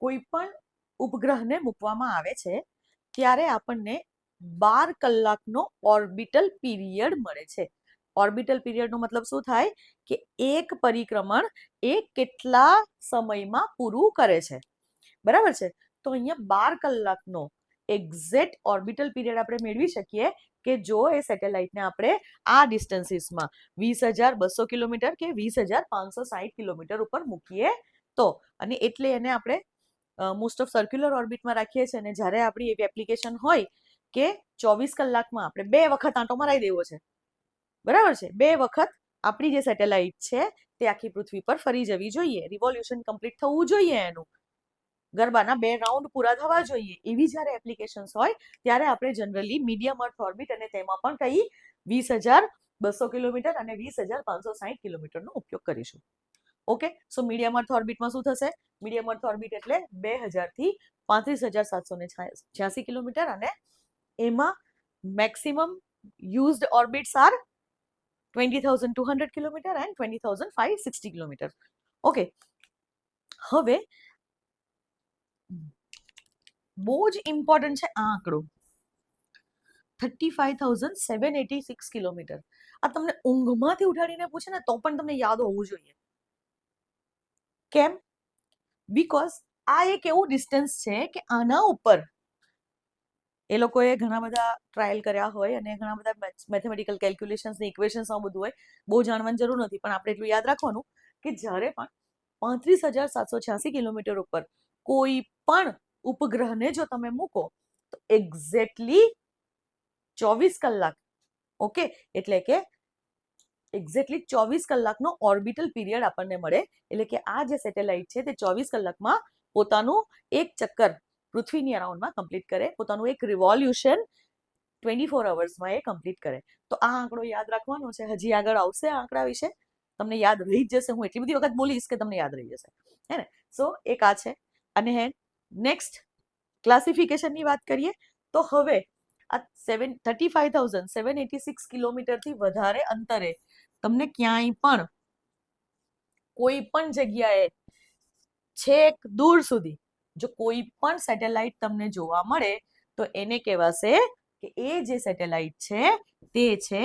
કોઈ પણ ઉપગ્રહને મૂકવામાં આવે છે ત્યારે આપણને 12 કલાકનો ઓર્બિટલ પીરિયડ મળે છે. ઓર્બિટલ પીરિયડનો મતલબ શું થાય કે એક પરિક્રમણ એ કેટલા સમયમાં પૂરું કરે છે, બરાબર છે. તો અહીંયા 12 કલાકનો એક્ઝેક્ટ ઓર્બિટલ પીરિયડ આપણે મેળવી શકીએ કે જો એ સેટેલાઇટને આપણે આ ડિસ્ટન્સીસમાં 20,200 કિલોમીટર કે 20,560 કિલોમીટર ઉપર મૂકીએ તો, અને એટલે એને આપણે મોસ્ટ ઓફ સર્ક્યુલર ઓર્બિટમાં રાખીએ છીએ. અને જ્યારે આપણી એવી એપ્લિકેશન હોય કે 24 કલાકમાં આપણે 2 વખત આંટો મરાવી દેવો છે, બરાબર છે, 2 વખત આપણી જે સેટેલાઇટ છે તે આખી પૃથ્વી પર ફરી જવી જોઈએ, રિવોલ્યુશન કમ્પ્લીટ થવું જોઈએ, એનું ગરબાના 2 રાઉન્ડ પૂરા થવા જોઈએ. એવી જ્યારે એપ્લિકેશન્સ હોય ત્યારે આપણે જનરલી મીડિયમ અર્થ ઓર્બિટ અને તેમાં પણ કઈ 20,200 કિલોમીટર અને 20,560 કિલોમીટરનો ઉપયોગ કરીશું. ઓકે, સો મીડિયમ અર્થ ઓર્બિટમાં શું થશે? મીડિયમ અર્થ ઓર્બિટ એટલે 2000 થી 35,786 કિલોમીટર, અને એમાં maximum used orbits are 20,200 kilometre and 20,560 kilometre. Okay, હવે બહુ જ ઇમ્પોર્ટન્ટ છે આ આંકડો 35,786 કિલોમીટર. આ તમને ઊંઘમાંથી ઉઠાડીને પૂછે ને તો પણ તમને યાદ હોવું જોઈએ. કેમ? બીકોઝ આ એક એવું ડિસ્ટન્સ છે કે આના ઉપર એ લોકોએ ઘણા બધા ટ્રાયલ કર્યા હોય અને ઘણા બધા મેથેમેટિકલ કેલ્ક્યુલેશન્સ ને ઇક્વેશન્સ બધું હોય, બહુ જાણવાની જરૂર નથી, પણ આપણે એટલું યાદ રાખવાનું કે જ્યારે પણ 35,786 કિલોમીટર ઉપર કોઈ પણ ઉપગ્રહને જો તમે મૂકો તો એક્ઝેક્ટલી 24 કલાક, ઓકે, એટલે કે એક્ઝેક્ટલી 24 કલાકનો ઓર્બિટલ પીરિયડ આપણને મળે. એટલે કે આ જે સેટેલાઇટ છે તે 24 કલાકમાં પોતાનું એક ચક્કર પૃથ્વીની અરાઉન્ડમાં કમ્પ્લીટ કરે, પોતાનું એક રિવોલ્યુશન 24 અવર્સમાં એ કમ્પ્લીટ કરે. તો આ આંકડો યાદ રાખવાનો છે. હજી આગળ આવશે આ આંકડા વિશે, તમને યાદ રહી જ જશે. હું એટલી બધી વખત બોલીશ કે તમને યાદ રહી જશે, હે ને? સો એક આ છે. અને નેક્સ્ટ ક્લાસિફિકેશનની વાત કરીએ તો હવે આ 35,786 કિલોમીટરથી વધારે અંતરે તમને ક્યાંય પણ કોઈ પણ જગ્યાએ છેક દૂર સુધી જો કોઈ પણ સેટેલાઇટ તમને જોવા મળે તો એને કહેવાશે કે એ જે સેટેલાઇટ છે તે છે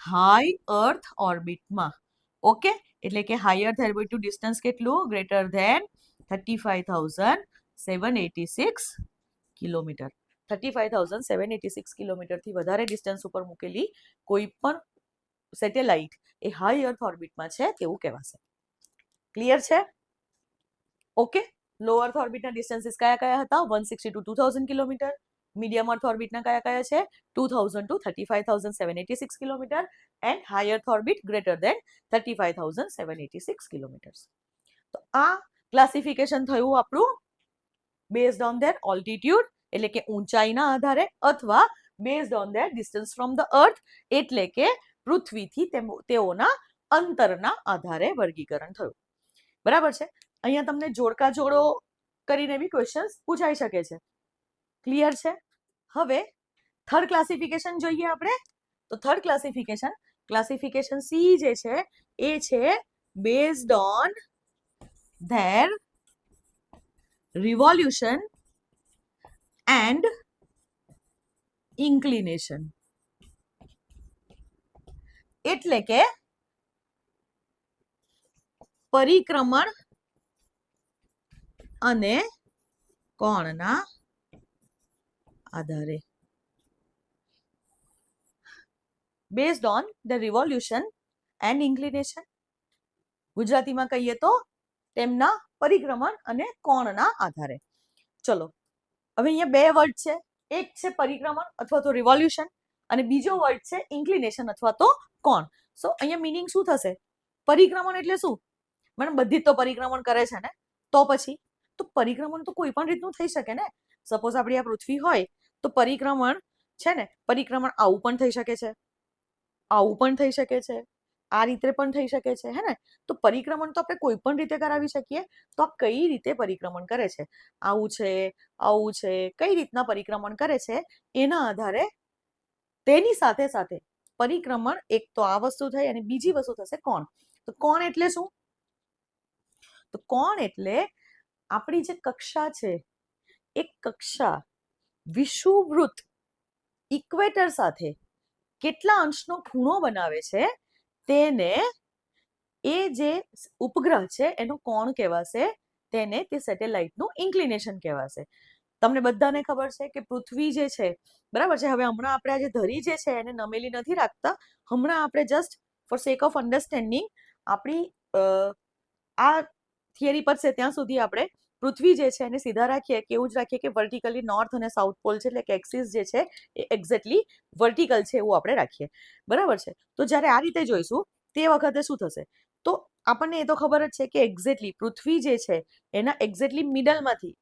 હાઈ અર્થ ઓર્બિટમાં. ઓકે, એટલે કે હાઈ અર્થ ઓર્બિટનું ડિસ્ટન્સ કેટલું? Greater than 35,786 kilometre. 35,786 કિલોમીટરથી વધારે ડિસ્ટન્સ ઉપર મૂકેલી કોઈ પણ સેટેલાઇટ એ હાઈ અર્થ ઓર્બિટમાં છે તેવું કહેવાશે. ક્લિયર છે? ઓકે, લો અર્થ ઓર્બિટના ડિસ્ટન્સીસ કયા કયા હતા? 160 to 2,000 કિલોમીટર. મીડિયમ અર્થ ઓર્બિટના કયા કયા છે? 2,000 to 35,786 kilometre. And high earth orbit greater than 35,786 kilometre. તો આ ક્લાસિફિકેશન થયું આપણું બેઝડ ઓન ધેર ઓલ્ટિટ્યુડ, એટલે કે ઊંચાઈના આધારે, અથવા based on there distance from the earth, એટલે કે પૃથ્વીથી તેઓના અંતરના આધારે વર્ગીકરણ થયું. બરાબર છે? અહીંયા તમને જોડકા જોડો કરીને બી ક્વેશ્ચન્સ પૂછાઈ શકે છે. ક્લિયર છે? હવે થર્ડ ક્લાસિફિકેશન જોઈએ આપણે. તો થર્ડ ક્લાસિફિકેશન સી જે છે એ છે based on there revolution and inclination. એટલે કે પરિક્રમણ અને કોણના આધારે. Based on the revolution and inclination. ગુજરાતીમાં કહીએ તો તેમના પરિક્રમણ અને કોણના આધારે. ચલો, હવે અહીંયા બે વર્ડ છે. એક છે પરિક્રમણ અથવા તો રિવોલ્યુશન, અને બીજો વર્ડ છે ઇન્ક્લિનેશન અથવા તો કોણ. સો અહીંયા મીનિંગ શું થશે? પરિક્રમણ એટલે શું? મેડમ બધી જ તો પરિક્રમણ કરે છે ને, તો પછી તો પરિક્રમણ તો કોઈ પણ રીતનું થઈ શકે ને. સપોઝ આપણી આ પૃથ્વી હોય તો પરિક્રમણ છે ને, પરિક્રમણ આવું પણ થઈ શકે છે, આવું પણ થઈ શકે છે, આ રીતે પણ થઈ શકે છે, હે ને? તો પરિક્રમણ તો આપણે કોઈ પણ રીતે કરાવી શકીએ. તો આ કઈ રીતે પરિક્રમણ કરે છે, આવું છે, આવું છે, કઈ રીતના પરિક્રમણ કરે છે એના આધારે તેની સાથે સાથે પરિક્રમણ, એક તો આ વસ્તુ થઈ અને બીજી વસ્તુ થશે કોણ. તો કોણ એટલે શું? તો કોણ એટલે આપણી જે કક્ષા છે એ કક્ષા વિષુવવૃત્ત ઇક્વેટર સાથે કેટલા અંશનો ખૂણો બનાવે છે તેને એ જે ઉપગ્રહ છે એનો કોણ કહેવાશે, તેને તે સેટેલાઇટનું ઇન્ક્લિનેશન કહેવાશે. તમને બધાને ખબર છે કે પૃથ્વી જે છે, બરાબર છે, હવે હમણાં આપણે આ જે ધરી જે છે એને નમેલી નથી રાખતા. હમણાં આપણે just four sec of understanding આપણી આ થિયરી પર છે ત્યાં સુધી આપણે પૃથ્વી જે છે એને સીધા રાખીએ કે એવું જ રાખીએ કે વર્ટિકલી નોર્થ અને સાઉથ પોલ છે, એટલે કે એક્સિસ જે છે એ એક્ઝેક્ટલી વર્ટિકલ છે એવું આપણે રાખીએ, બરાબર છે. તો જ્યારે આ રીતે જોઈશું તે વખતે શું થશે, તો આપણને એ તો ખબર જ છે કે એક્ઝેક્ટલી પૃથ્વી જે છે એના એક્ઝેક્ટલી મિડલમાંથી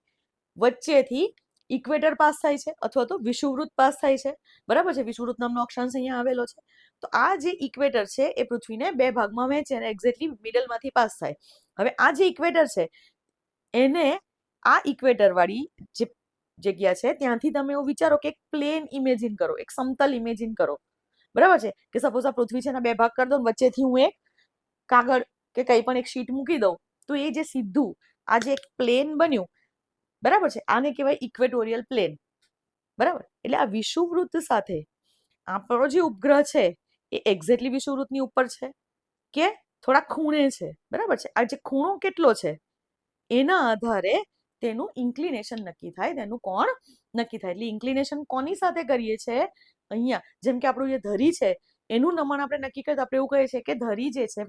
વચ્ચેથી ઇક્વેટર પાસ થાય છે અથવા તો વિષુવવૃત્ત પાસ થાય છે, બરાબર છે. વિષુવવૃત્ત નામનો અક્ષાંશ અહીંયા આવેલો છે. તો આ જે ઇક્વેટર છે એ પૃથ્વીને બે ભાગમાં વહેંચે અને એક્ઝેક્ટલી મિડલમાંથી પાસ થાય. હવે આ જે ઇક્વેટર છે એને આ ઇક્વેટર વાળી જે જગ્યા છે ત્યાંથી તમે એવું વિચારો કે એક પ્લેન ઇમેજિન કરો, એક સમતલ ઇમેજિન કરો, બરાબર છે. કે સપોઝ આ પૃથ્વી છે એના બે ભાગ કરી દો, વચ્ચેથી હું એક કાગળ કે કંઈ પણ એક શીટ મૂકી દઉં, તો એ જે સીધું આ જે એક પ્લેન બન્યું, બરાબર છે, આને કહેવાય ઇક્વેટોરિયલ પ્લેન, બરાબર. એટલે આ વિષુવવૃત્ત સાથે આપણો જે ઉપગ્રહ છે એ એક્ઝેક્ટલી વિષુવવૃત્તની ઉપર છે કે થોડા ખૂણે છે, બરાબર છે. આ જે ખૂણો કેટલો છે એના આધારે તેનું ઇન્ક્લિનેશન નક્કી થાય, તેનું કોણ નક્કી થાય. એટલે ઇન્ક્લિનેશન કોની સાથે કરીએ છીએ, અહીંયા જેમ કે આપણું જે ધરી છે એનું નમન આપણે નક્કી કરીએ તો આપણે એવું કહીએ છીએ કે ધરી જે છે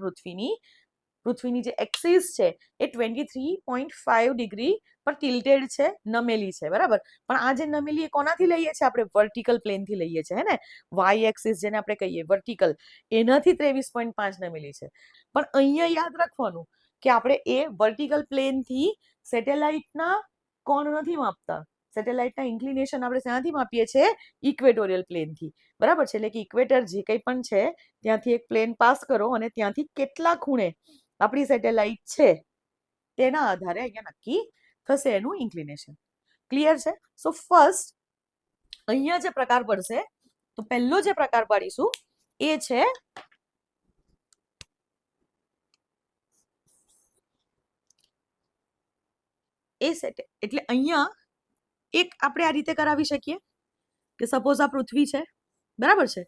પૃથ્વીની જે એક્સિસ છે એ 23.5 ડિગ્રી પર ટિલ્ટેડ છે, નમેલી છે, બરાબર. પણ આ જે નમેલી એ કોનાથી લઈએ છીએ આપણે, વર્ટિકલ પ્લેનથી લઈએ છીએ, હે ને. વાય એક્સિસ જેને આપણે કહીએ વર્ટિકલ, એનાથી 23.5 નમેલી છે. પણ અહીંયા યાદ રાખવાનું કે આપણે એ વર્ટિકલ પ્લેનથી સેટેલાઇટના કોણ નથી માપતા, સેટેલાઇટના ઇન્ક્લિનેશન આપણે શેનાથી માપીએ છીએ, ઇક્વેટોરિયલ પ્લેનથી, બરાબર છે. એટલે કે ઇક્વેટર જે કંઈ પણ છે ત્યાંથી એક પ્લેન પાસ કરો અને ત્યાંથી કેટલા ખૂણે આપણી સેટેલાઇટ છે તેના આધારે અહીંયા નક્કી થશે એનું ઇન્ક્લિનેશન. ક્લિયર છે? સો ફર્સ્ટ અહીંયા જે પ્રકાર પડશે, તો પહેલો જે પ્રકાર પાડીશું એ છે એ સેટ. એટલે અહીંયા એક આપણે આ રીતે કરાવી શકીએ કે સપોઝ આ પૃથ્વી છે, બરાબર છે,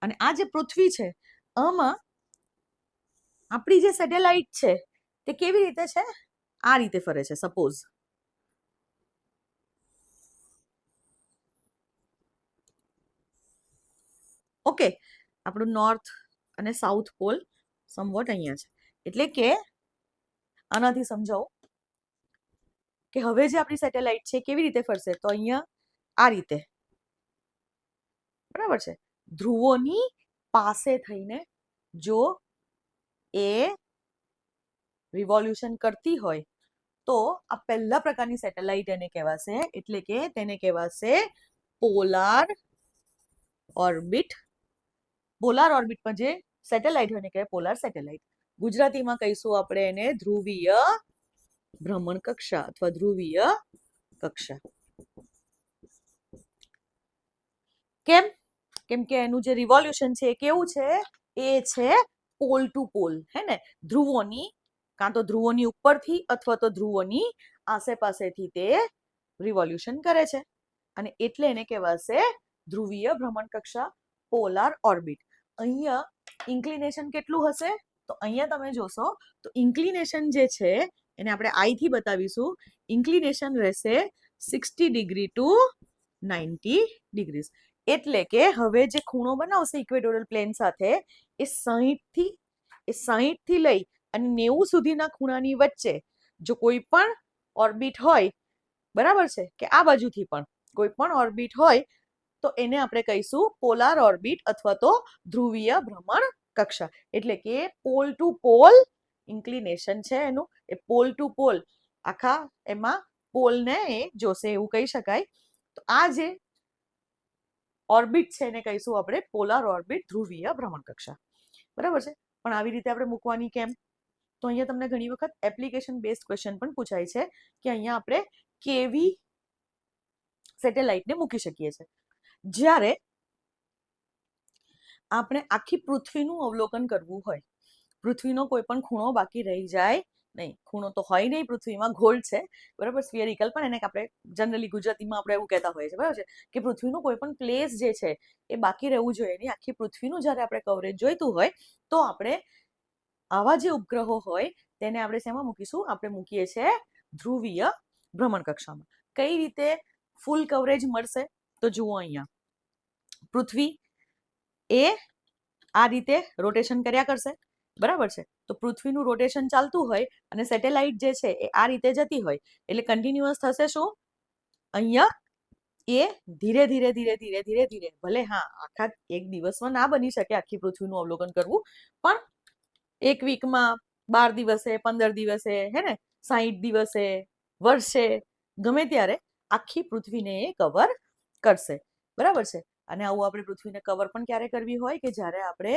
અને આ જે પૃથ્વી છે આમાં આપણી જે સેટેલાઇટ છે તે કેવી રીતે છે, આ રીતે ફરે છે. સપોઝ ઓકે, આપણું નોર્થ અને સાઉથ પોલ સમવોટ અહીંયા છે. એટલે કે આનાથી સમજાવો કે હવે જે આપણી સેટેલાઇટ છે કેવી રીતે ફરશે, તો અહીંયા આ રીતે, બરાબર છે. ધ્રુવોની પાસે થઈને જો એ રિવોલ્યુશન કરતી હોય તો આ પહેલા પ્રકારની સેટેલાઇટ એને કહેવાશે, એટલે કે તેને કહેવાશે પોલાર ઓર્બિટ. પોલાર ઓર્બિટમાં જે સેટેલાઇટ હોય એને કહેવાય પોલાર સેટેલાઇટ. ગુજરાતીમાં કહીશું આપણે એને ધ્રુવીય ભ્રમણ કક્ષા અથવા ધ્રુવીય કક્ષા. કેમ? કેમ કે એનું જે રિવોલ્યુશન છે એ કેવું છે, એ છે પોલ ટુ પોલ, હે ને. ધ્રુવોની કાં તો ધ્રુવોની ઉપરથી અથવા તો ધ્રુવોની આસેપાસેથી તે રિવોલ્યુશન કરે છે, અને એટલે એને કહેવાશે ધ્રુવીય ભ્રમણ કક્ષા, પોલાર ઓર્બિટ. અહીંયા ઇન્ક્લિનેશન કેટલું હશે, તો અહીંયા તમે જોશો તો ઇન્ક્લિનેશન જે છે એને આપણે આઈ થી બતાવીશું. ઇન્ક્લિનેશન રહેશે 60 ડિગ્રી ટુ 90 ડિગ્રીઝ. એટલે કે હવે જે ખૂણો બનાવશે ઇક્વેટોરિયલ પ્લેન સાથે એ 60 થી લઈ અને 90 સુધીના ખૂણાની વચ્ચે જો કોઈ પણ ઓર્બિટ હોય, બરાબર છે, કે આ બાજુથી પણ કોઈ પણ ઓર્બિટ હોય તો એને આપણે કહીશું પોલાર ઓર્બિટ અથવા તો ધ્રુવીય ભ્રમણ કક્ષા. એટલે કે પોલ ટુ પોલ ઇન્ક્લિનેશન છે એનું, એ પોલ ટુ પોલ આખા એમાં પોલને એ જોશે એવું કહી શકાય. તો આ જે ઓર્બિટ છે એને કહીશું આપણે પોલાર ઓર્બિટ, ધ્રુવીય ભ્રમણ કક્ષા, બરાબર છે. પણ આવી રીતે આપણે મૂકવાની કેમ, તો અહીંયા તમને ઘણી વખત એપ્લિકેશન બેઝડ ક્વેશ્ચન પણ પૂછાય છે કે અહીંયા આપણે કેવી સેટેલાઇટને મૂકી શકીએ છીએ. જ્યારે આપણે આખી પૃથ્વીનું અવલોકન કરવું હોય, પૃથ્વીનો કોઈ પણ ખૂણો બાકી રહી જાય નહીં, ખૂણો તો હોય નહીં, પૃથ્વીમાં ગોળ છે, બરાબર, સ્ફિયરિકલ, પણ એને આપણે જનરલી ગુજરાતીમાં આપણે એવું કહેતા હોઈએ છીએ, બરાબર છે, કે પૃથ્વીનું કોઈ પણ પ્લેસ જે છે એ બાકી રહેવું જોઈએ નહીં. આખી પૃથ્વીનું જ્યારે આપણે કવરેજ જોઈતું હોય તો આપણે આવા જે ઉપગ્રહો હોય તેને આપણે શેમાં મૂકીશું? આપણે મૂકીએ છીએ ધ્રુવીય ભ્રમણકક્ષામાં. કઈ રીતે ફૂલ કવરેજ મળશે? તો જુઓ, અહીંયા પૃથ્વી એ આ રીતે રોટેશન કર્યા કરશે, બરાબર છે. તો પૃથ્વીનું રોટેશન ચાલતું હોય અને સેટેલાઇટ જે છે એ આ રીતે જતી હોય, એટલે કન્ટિન્યુઅસ થશે શું? અહીંયા એ ધીરે ધીરે ધીરે ધીરે ધીરે ધીરે, ભલે હા આખા એક દિવસમાં ના બની શકે આખી પૃથ્વીનું અવલોકન કરવું, પણ એક વીકમાં, 12 દિવસે, 15 દિવસે, હે ને, 60 દિવસે, વર્ષે, ગમે ત્યારે આખી પૃથ્વીને એ કવર કરશે, બરાબર છે. અને આવું આપણે પૃથ્વીને કવર પણ ક્યારે કરવી હોય? કે જ્યારે આપણે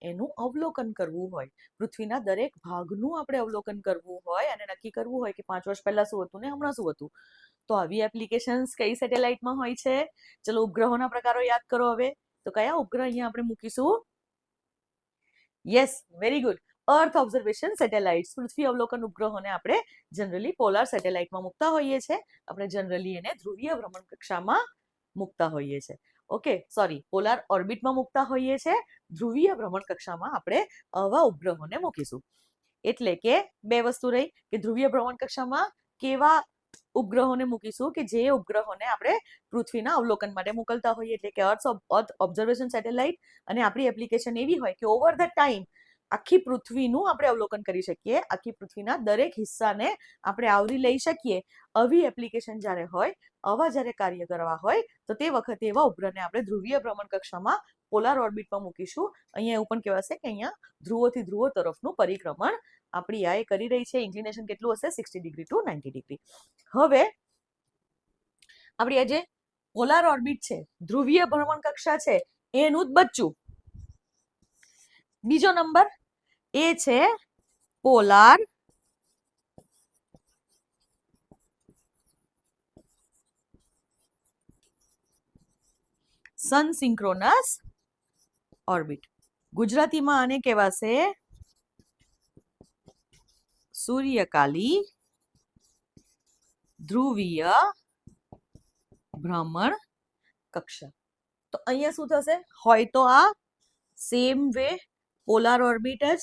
એનું અવલોકન કરવું હોય, પૃથ્વીના દરેક ભાગનું આપણે અવલોકન કરવું હોય અને નક્કી કરવું હોય કે 5 વર્ષ પહેલા શું હતું ને હમણાં શું હતું. તો આવી એપ્લિકેશન્સ કઈ સેટેલાઇટમાં હોય છે? ચલો ઉપગ્રહોના પ્રકારો યાદ કરો હવે. તો કયા ઉપગ્રહ અહીંયા આપણે મૂકીશું? યસ, વેરી ગુડ, અર્થ ઓબ્ઝર્વેશન સેટેલાઇટ્સ. પૃથ્વી અવલોકન ઉપગ્રહોને આપણે જનરલી પોલાર સેટેલાઇટમાં મૂકતા હોઈએ છીએ. આપણે જનરલી એને ધ્રુવીય ભ્રમણકક્ષામાં મૂકતા હોઈએ છીએ. ઓકે, સોરી, પોલાર ઓર્બિટમાં મૂકતા હોઈએ છીએ. ધ્રુવીય ભ્રમણકક્ષામાં આપણે આવા ઉપગ્રહોને મૂકીશું. એટલે કે બે વસ્તુ રહી કે ધ્રુવીય ભ્રમણકક્ષામાં કેવા ઉપગ્રહોને મૂકીશું કે જે ઉપગ્રહોને આપણે પૃથ્વીના અવલોકન માટે મોકલતા હોઈએ, એટલે કે અર્થ ઓબ્ઝર્વેશન સેટેલાઇટ. અને આપણી એપ્લિકેશન એવી હોય કે ઓવર ધ ટાઈમ આખી પૃથ્વીનું આપણે અવલોકન કરી શકીએ, આખી પૃથ્વીના દરેક હિસ્સાને આપણે આવરી લઈ શકીએ. આવી એપ્લિકેશન જ્યારે હોય, આવા જ્યારે કાર્ય કરવા હોય, તો તે વખતે એવા ઉપગ્રહને આપણે ધ્રુવીય ભ્રમણકક્ષામાં પોલાર ઓર્બિટમાં મૂકીશું. અહીંયા એવું પણ કહેવાશે કે અહીંયા ધ્રુવોથી ધ્રુવો તરફનું પરિક્રમણ આપણી આ કરી રહી છે. ઇન્ક્લિનેશન કેટલું હશે? 60 ડિગ્રી ટુ 90 ડિગ્રી. હવે આપણી આ જે પોલાર ઓર્બિટ છે, ધ્રુવીય ભ્રમણકક્ષા છે, એનું જ બચ્ચું બીજો નંબર એ છે પોલાર સન સિંક્રોનસ ઓર્બિટ. ગુજરાતીમાં આને કહેવાશે સૂર્યકાલી ધ્રુવીય ભ્રમણ કક્ષા. તો અહીંયા શું થશે? હોય તો આ સેમ વે પોલાર ઓર્બિટ જ,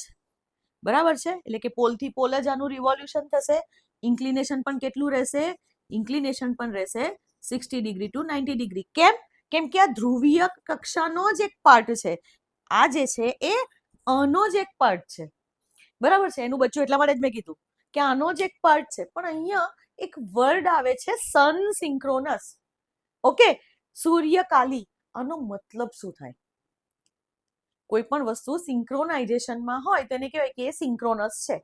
બરાબર છે, એટલે કે પોલથી પોલ જ આનું રિવોલ્યુશન થશે. ઇન્ક્લિનેશન પણ કેટલું રહેશે? ઇન્ક્લિનેશન પણ રહેશે 60 ડિગ્રી ટુ 90 ડિગ્રી. કેમ? કેમ કે આ ધ્રુવીય કક્ષાનો જ એક પાર્ટ છે. આ જે છે એ આનો જ એક પાર્ટ છે, બરાબર છે. એનું બચ્ચું એટલા માટે જ મેં કીધું કે આનો જ એક પાર્ટ છે. પણ અહીંયા એક વર્ડ આવે છે સન સિંક્રોનસ. ઓકે, સૂર્યકાલી. આનો મતલબ શું થાય? કોઈ પણ વસ્તુ સિંક્રોનાઇઝેશનમાં હોય તો એને કહેવાય કે એ સિંક્રોનસ છે.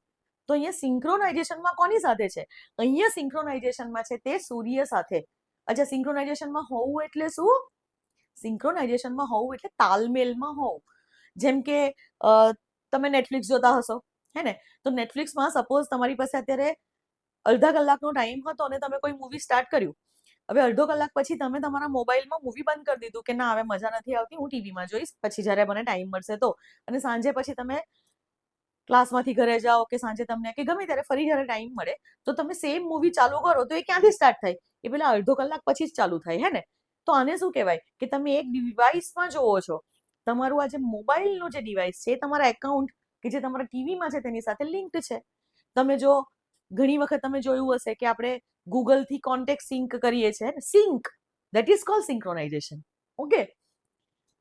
તો અહીંયા સિંક્રોનાઇઝેશનમાં કોની સાથે છે? અહીંયા સિંક્રોનાઇઝેશનમાં છે તે સૂર્ય સાથે. અચ્છા, સિંક્રોનાઇઝેશનમાં હોવું એટલે શું? સિંક્રોનાઇઝેશનમાં હોવું એટલે તાલમેલમાં હોવું. જેમ કે તમે નેટફ્લિક્સ જોતા હશો, હે ને, તો નેટફ્લિક્સમાં સપોઝ તમારી પાસે અત્યારે અડધા કલાકનો ટાઈમ હતો અને તમે કોઈ મૂવી સ્ટાર્ટ કર્યું. હવે અડધો કલાક પછી તમે તમારા મોબાઈલમાં મૂવી બંધ કરી દીધું કે ના, હવે મજા નથી આવતી, હું ટીવીમાં જોઈશ પછી જ્યારે મને ટાઈમ મળશે તો. અને સાંજે પછી તમે ક્લાસમાંથી ઘરે જાઓ કે સાંજે તમને કે ગમે ત્યારે ફરી જ્યારે ટાઈમ મળે તો તમે સેમ મૂવી ચાલુ કરો તો એ ક્યાંથી સ્ટાર્ટ થાય? એ પેલા અડધો કલાક પછી જ ચાલુ થાય, હે ને. તો આને શું કહેવાય? કે તમે એક ડિવાઇસમાં જોવો છો. તમારું આ જે મોબાઈલનું જે ડિવાઇસ છે, તમારા એકાઉન્ટ કે જે તમારા ટીવીમાં છે તેની સાથે લિંક્ડ છે. તમે જો ઘણી વખત તમે જોયું હશે કે આપણે ગૂગલથી કોન્ટેક્ટ સિંક કરીએ છીએ, sync, that is called synchronization. Okay,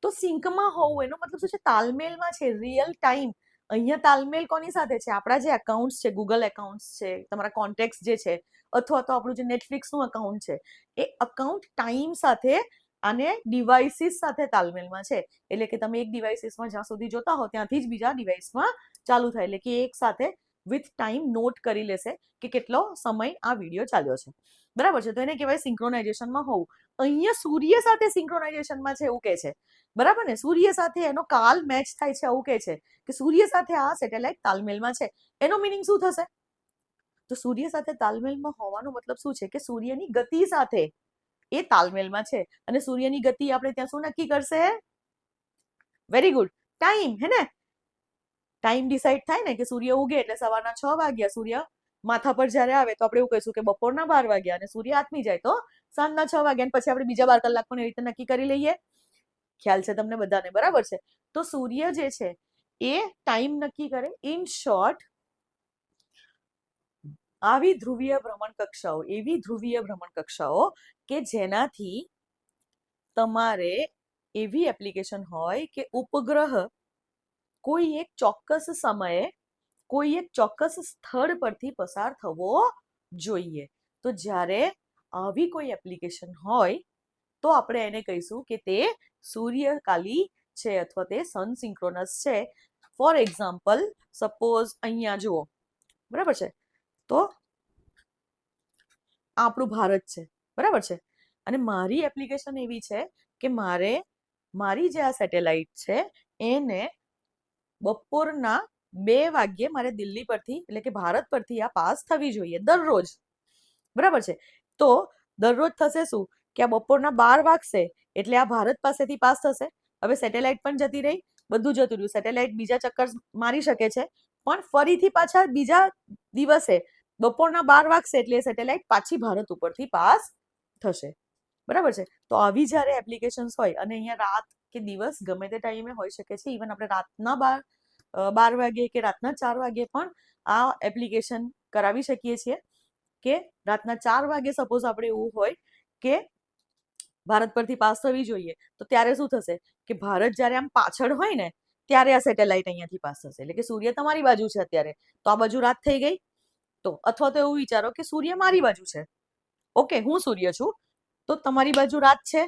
તો સિંકમાં હોવું એનો મતલબ શું છે? તાલમેલમાં છે, રિયલ ટાઈમ. અહીંયા તાલમેલ કોની સાથે છે? આપણા જે એકાઉન્ટ્સ છે, ગૂગલ એકાઉન્ટ્સ છે, તમારા કોન્ટેક્ટ જે છે, અથવા તો આપણું જે નેટફ્લિક્સનું એકાઉન્ટ છે, એ એકાઉન્ટ ટાઈમ સાથે અને ડિવાઇસીસ સાથે તાલમેલમાં છે. એટલે કે તમે એક ડિવાઇસીસમાં જ્યાં સુધી જોતા હો ત્યાંથી જ બીજા ડિવાઇસમાં ચાલુ થાય. એટલે કે એક સાથે વિથ ટાઈમ નોટ કરી લેશે કે કેટલો સમય આ વિડીયો ચાલ્યો છે, બરાબર છે. તો એને કહેવાય સિંક્રોનાઇઝેશનમાં હોવું. અહીંયા સૂર્ય સાથે સિંક્રોનાઇઝેશનમાં છે એવું કહે છે, બરાબર ને. સૂર્ય સાથે એનો કાલ મેચ થાય છે એવું કહે છે કે સૂર્ય સાથે આ સેટેલાઇટ તાલમેલમાં છે. એનો મિનિંગ શું થશે? તો સૂર્ય સાથે તાલમેલમાં હોવાનો મતલબ શું છે? કે સૂર્યની ગતિ સાથે એ તાલમેલમાં છે. અને સૂર્યની ગતિ આપણે ત્યાં શું નક્કી કરશે? વેરી ગુડ, ટાઈમ, હે ને. ટાઈમ ડિસાઈડ થાય ને કે સૂર્ય ઉગે એટલે સવારના 6 વાગ્યા, સૂર્ય માથા પર જ્યારે આવે તો આપણે એવું કહીશું કે બપોરના 12 વાગ્યા, અને સૂર્ય આથમી જાય તો સાંજના 6 વાગ્યા, પછી આપણે બીજા 12 કલાક પણ એ રીતે નક્કી કરી લઈએ. ખ્યાલ છે તમને બધાને? બરાબર છે. તો સૂર્ય જે છે એ ટાઈમ નક્કી કરે. ઇન શોર્ટ, એવી ધ્રુવીય ભ્રમણ કક્ષાઓ કે જેનાથી તમારે એવી એપ્લિકેશન હોય કે ઉપગ્રહ કોઈ એક ચોક્કસ સમયે કોઈ એક ચોક્કસ સ્થળ પરથી પસાર થવો જોઈએ. તો જ્યારે આવી કોઈ એપ્લિકેશન હોય તો આપણે એને કહીશું કે તે સૂર્યકાલી છે અથવા તે સન સિંક્રોનસ છે. ફોર એક્ઝામ્પલ, સપોઝ અહીંયા જુઓ, બરાબર છે, તો આપણું ભારત છે, બરાબર છે, અને મારી એપ્લિકેશન એવી છે કે મારી જે આ સેટેલાઇટ છે એને બપોરના 2 વાગ્યે મારે દિલ્હી પરથી એટલે કે ભારત પરથી આ પાસ થવી જોઈએ દરરોજ, બરાબર છે. તો દરરોજ થશે શું કે આ બપોરના 12 વાગશે એટલે આ ભારત પાસેથી પાસ થશે. હવે સેટેલાઇટ પણ જતી રહી, બધું જતું રહ્યું. સેટેલાઇટ બીજા ચક્કર મારી શકે છે, પણ ફરીથી પાછા બીજા દિવસે બપોરના 12 વાગશે એટલે એ સેટેલાઇટ પાછી ભારત ઉપરથી પાસ થશે, બરાબર છે. તો આવી જ્યારે એપ્લિકેશન્સ હોય, અને અહીંયા રાત કે દિવસ ગમે તે ટાઈમે હોઈ શકે છે, ઇવન આપણે રાતના 12 વાગે કે રાતના 4 વાગે પણ આ એપ્લિકેશન કરાવી શકીએ છીએ કે રાતના 4 વાગે સપોઝ આપણે એવું હોય કે ભારત પરથી પાસ થવી જોઈએ, તો ત્યારે શું થશે કે ભારત જ્યારે આમ પાછળ હોય ને ત્યારે આ સેટેલાઇટ અહીંયાથી પાસ થશે. એટલે કે સૂર્ય તમારી બાજુ છે અત્યારે, તો આ બાજુ રાત થઈ ગઈ. તો અથવા તો એવું વિચારો કે સૂર્ય મારી બાજુ છે, ઓકે, હું સૂર્ય છું, તો તમારી બાજુ રાત છે,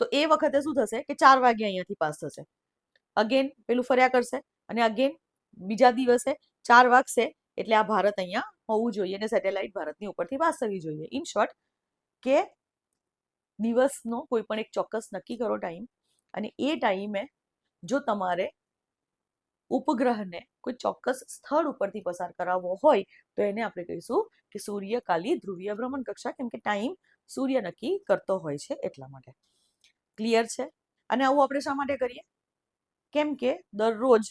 તો એ વખતે શું થશે કે 4 વાગે અહીંયાથી પાસ થશે. અગેન પેલું ફર્યા કરશે, અને અગેન બીજા દિવસે 4 વાગશે એટલે આ ભારત અહીંયા હોવું જોઈએ અને સેટેલાઇટ ભારતની ઉપરથી પાસ થવી જોઈએ. ઇન શોર્ટ, કે દિવસનો કોઈ પણ એક ચોક્કસ નક્કી કરો ટાઈમ, અને એ ટાઈમે જો તમારે ઉપગ્રહને કોઈ ચોક્કસ સ્થળ ઉપરથી પસાર કરાવવો હોય તો એને આપણે કહીશું કે સૂર્યકાલી ધ્રુવીય ભ્રમણ કક્ષા, કેમ કે ટાઈમ સૂર્ય નક્કી કરતો હોય છે એટલા માટે. ક્લિયર છે? અને આવું આપણે શા માટે કરીએ? કેમ કે દરરોજ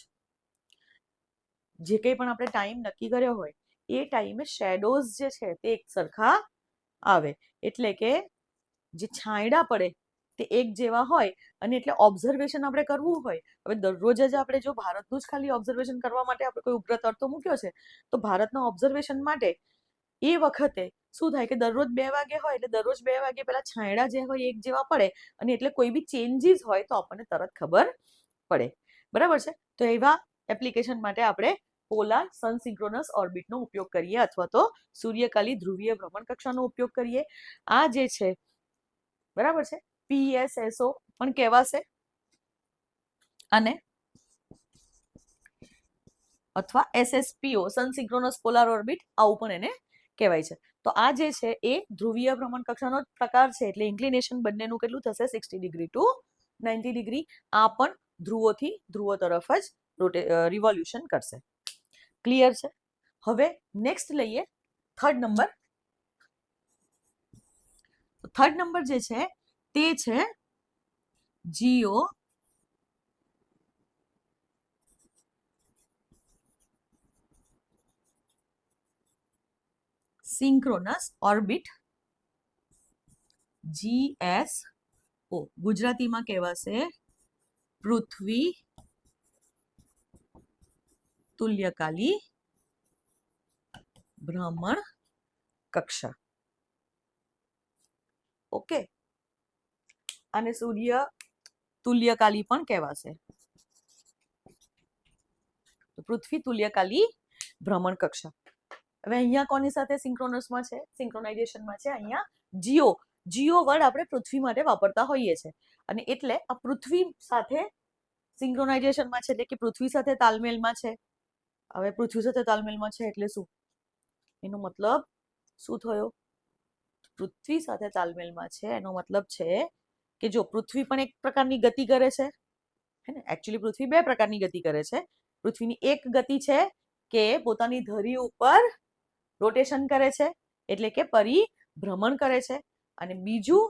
જે કંઈ પણ આપણે ટાઈમ નક્કી કર્યો હોય એ ટાઈમે શેડોઝ જે છે તે એક સરખા આવે, એટલે કે જે છાંયડા પડે તે એક જેવા હોય, અને એટલે ઓબ્ઝર્વેશન આપણે કરવું હોય. હવે દરરોજ જ આપણે જો ભારતનું જ ખાલી ઓબ્ઝર્વેશન કરવા માટે આપણે કોઈ ઉપગ્રહ તરતો મૂક્યો છે, તો ભારતના ઓબ્ઝર્વેશન માટે એ વખતે શું થાય કે દરરોજ 2 વાગે હોય એટલે દરરોજ 2 વાગે પેલા છાંયડા જે હોય એક જેવા પડે, અને એટલે કોઈ બી ચેન્જીસ હોય તો આપણને તરત ખબર પડે, બરાબર છે. તો એવા એપ્લિકેશન માટે આપણે પોલાર સન સિંક્રોનસ ઓર્બિટનો ઉપયોગ કરીએ, અથવા તો સૂર્યકાલી ધ્રુવીય ભ્રમણ કક્ષાનો ઉપયોગ કરીએ. આ જે છે, બરાબર છે, PSSO પણ કહેવાશે, અને અથવા SSPO સન સિંક્રોનસ પોલાર ઓર્બિટ આવું પણ એને કહેવાય છે. તો આ જે છે એ ધ્રુવીય ભ્રમણ કક્ષાનો પ્રકાર છે, એટલે ઇન્ક્લિનેશન બંનેનું કેટલું થશે? 60 ડિગ્રી ટુ 90 ડિગ્રી. આ પણ ધ્રુવોથી ધ્રુવો તરફ જ રિવોલ્યુશન કરશે. ક્લિયર છે? હવે નેક્સ્ટ લઈએ થર્ડ નંબર. થર્ડ નંબર જે છે તે છે જીઓ સિંક્રોનસ ઓર્બિટ, GSO. ગુજરાતીમાં કહેવાશે પૃથ્વી તુલ્યકાલી ભ્રમણ કક્ષા. ઓકે, અને સૂર્ય તુલ્યકાલી પણ કહેવાશે. પૃથ્વી તુલ્યકાલી ભ્રમણ કક્ષા. હવે અહીંયા કોની સાથે સિંક્રોનસમાં છે? સિંક્રોનાઇઝેશનમાં છે અહીંયા જીઓ વર્ડ આપણે પૃથ્વી માટે વાપરતા હોઈએ છીએ, અને એટલે આ પૃથ્વી સાથે સિંક્રોનાઇઝેશનમાં છે, એટલે કે પૃથ્વી સાથે તાલમેલમાં છે. હવે પૃથ્વી સાથે તાલમેલમાં છે એટલે શું? એનો મતલબ શું થયો? પૃથ્વી સાથે તાલમેલમાં છે એનો મતલબ છે કે જો પૃથ્વી પણ એક પ્રકારની ગતિ કરે છે, હે ને? એકચ્યુઅલી પૃથ્વી 2 પ્રકારની ગતિ કરે છે. પૃથ્વીની એક ગતિ છે કે પોતાની ધરી ઉપર રોટેશન કરે છે, એટલે કે પરિભ્રમણ કરે છે, અને બીજું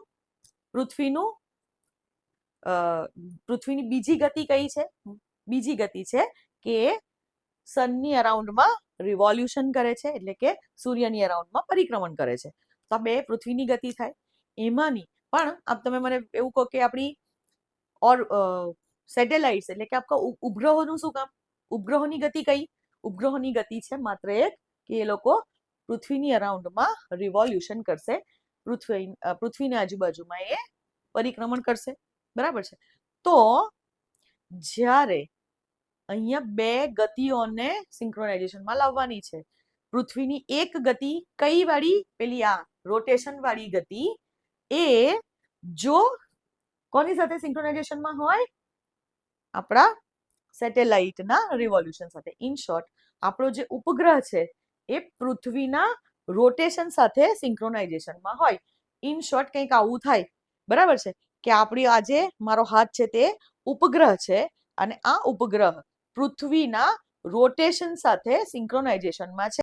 પૃથ્વીની બીજી ગતિ કઈ છે? બીજી ગતિ છે કે સનની અરાઉન્ડમાં રિવોલ્યુશન કરે છે, એટલે કે સૂર્યની અરાઉન્ડમાં પરિક્રમણ કરે છે. તો આ બે પૃથ્વીની ગતિ થાય. એમાંની પણ આપ તમે મને એવું કહો કે આપણી સેટેલાઇટ્સ એટલે કે આપણા ઉપગ્રહોનું શું કામ? ઉપગ્રહોની ગતિ કઈ? ઉપગ્રહોની ગતિ છે માત્ર એક કે એ લોકો પૃથ્વીની અરાઉન્ડમાં રિવોલ્યુશન કરશે, પૃથ્વીની આજુબાજુમાં એ પરિક્રમણ કરશે. બરાબર છે. તો જ્યારે અહીંયા બે ગતિઓને સિંક્રોનાઇઝેશનમાં લાવવાની છે. પૃથ્વીની એક ગતિ કઈ વાળી? પેલી આ રોટેશન વાળી ગતિ એ જો કોની સાથે સિંક્રોનાઇઝેશનમાં હોય? આપણા સેટેલાઇટના રિવોલ્યુશન સાથે. ઇન શોર્ટ, આપણો જે ઉપગ્રહ છે એ પૃથ્વીના રોટેશન સાથે સિંક્રોનાઇઝેશનમાં હોય. ઇન શોર્ટ કંઈક આવું થાય. બરાબર છે કે આપણી આજે મારો હાથ છે તે ઉપગ્રહ છે અને આ ઉપગ્રહ પૃથ્વીના રોટેશન સાથે સિંક્રોનાઇઝેશનમાં છે.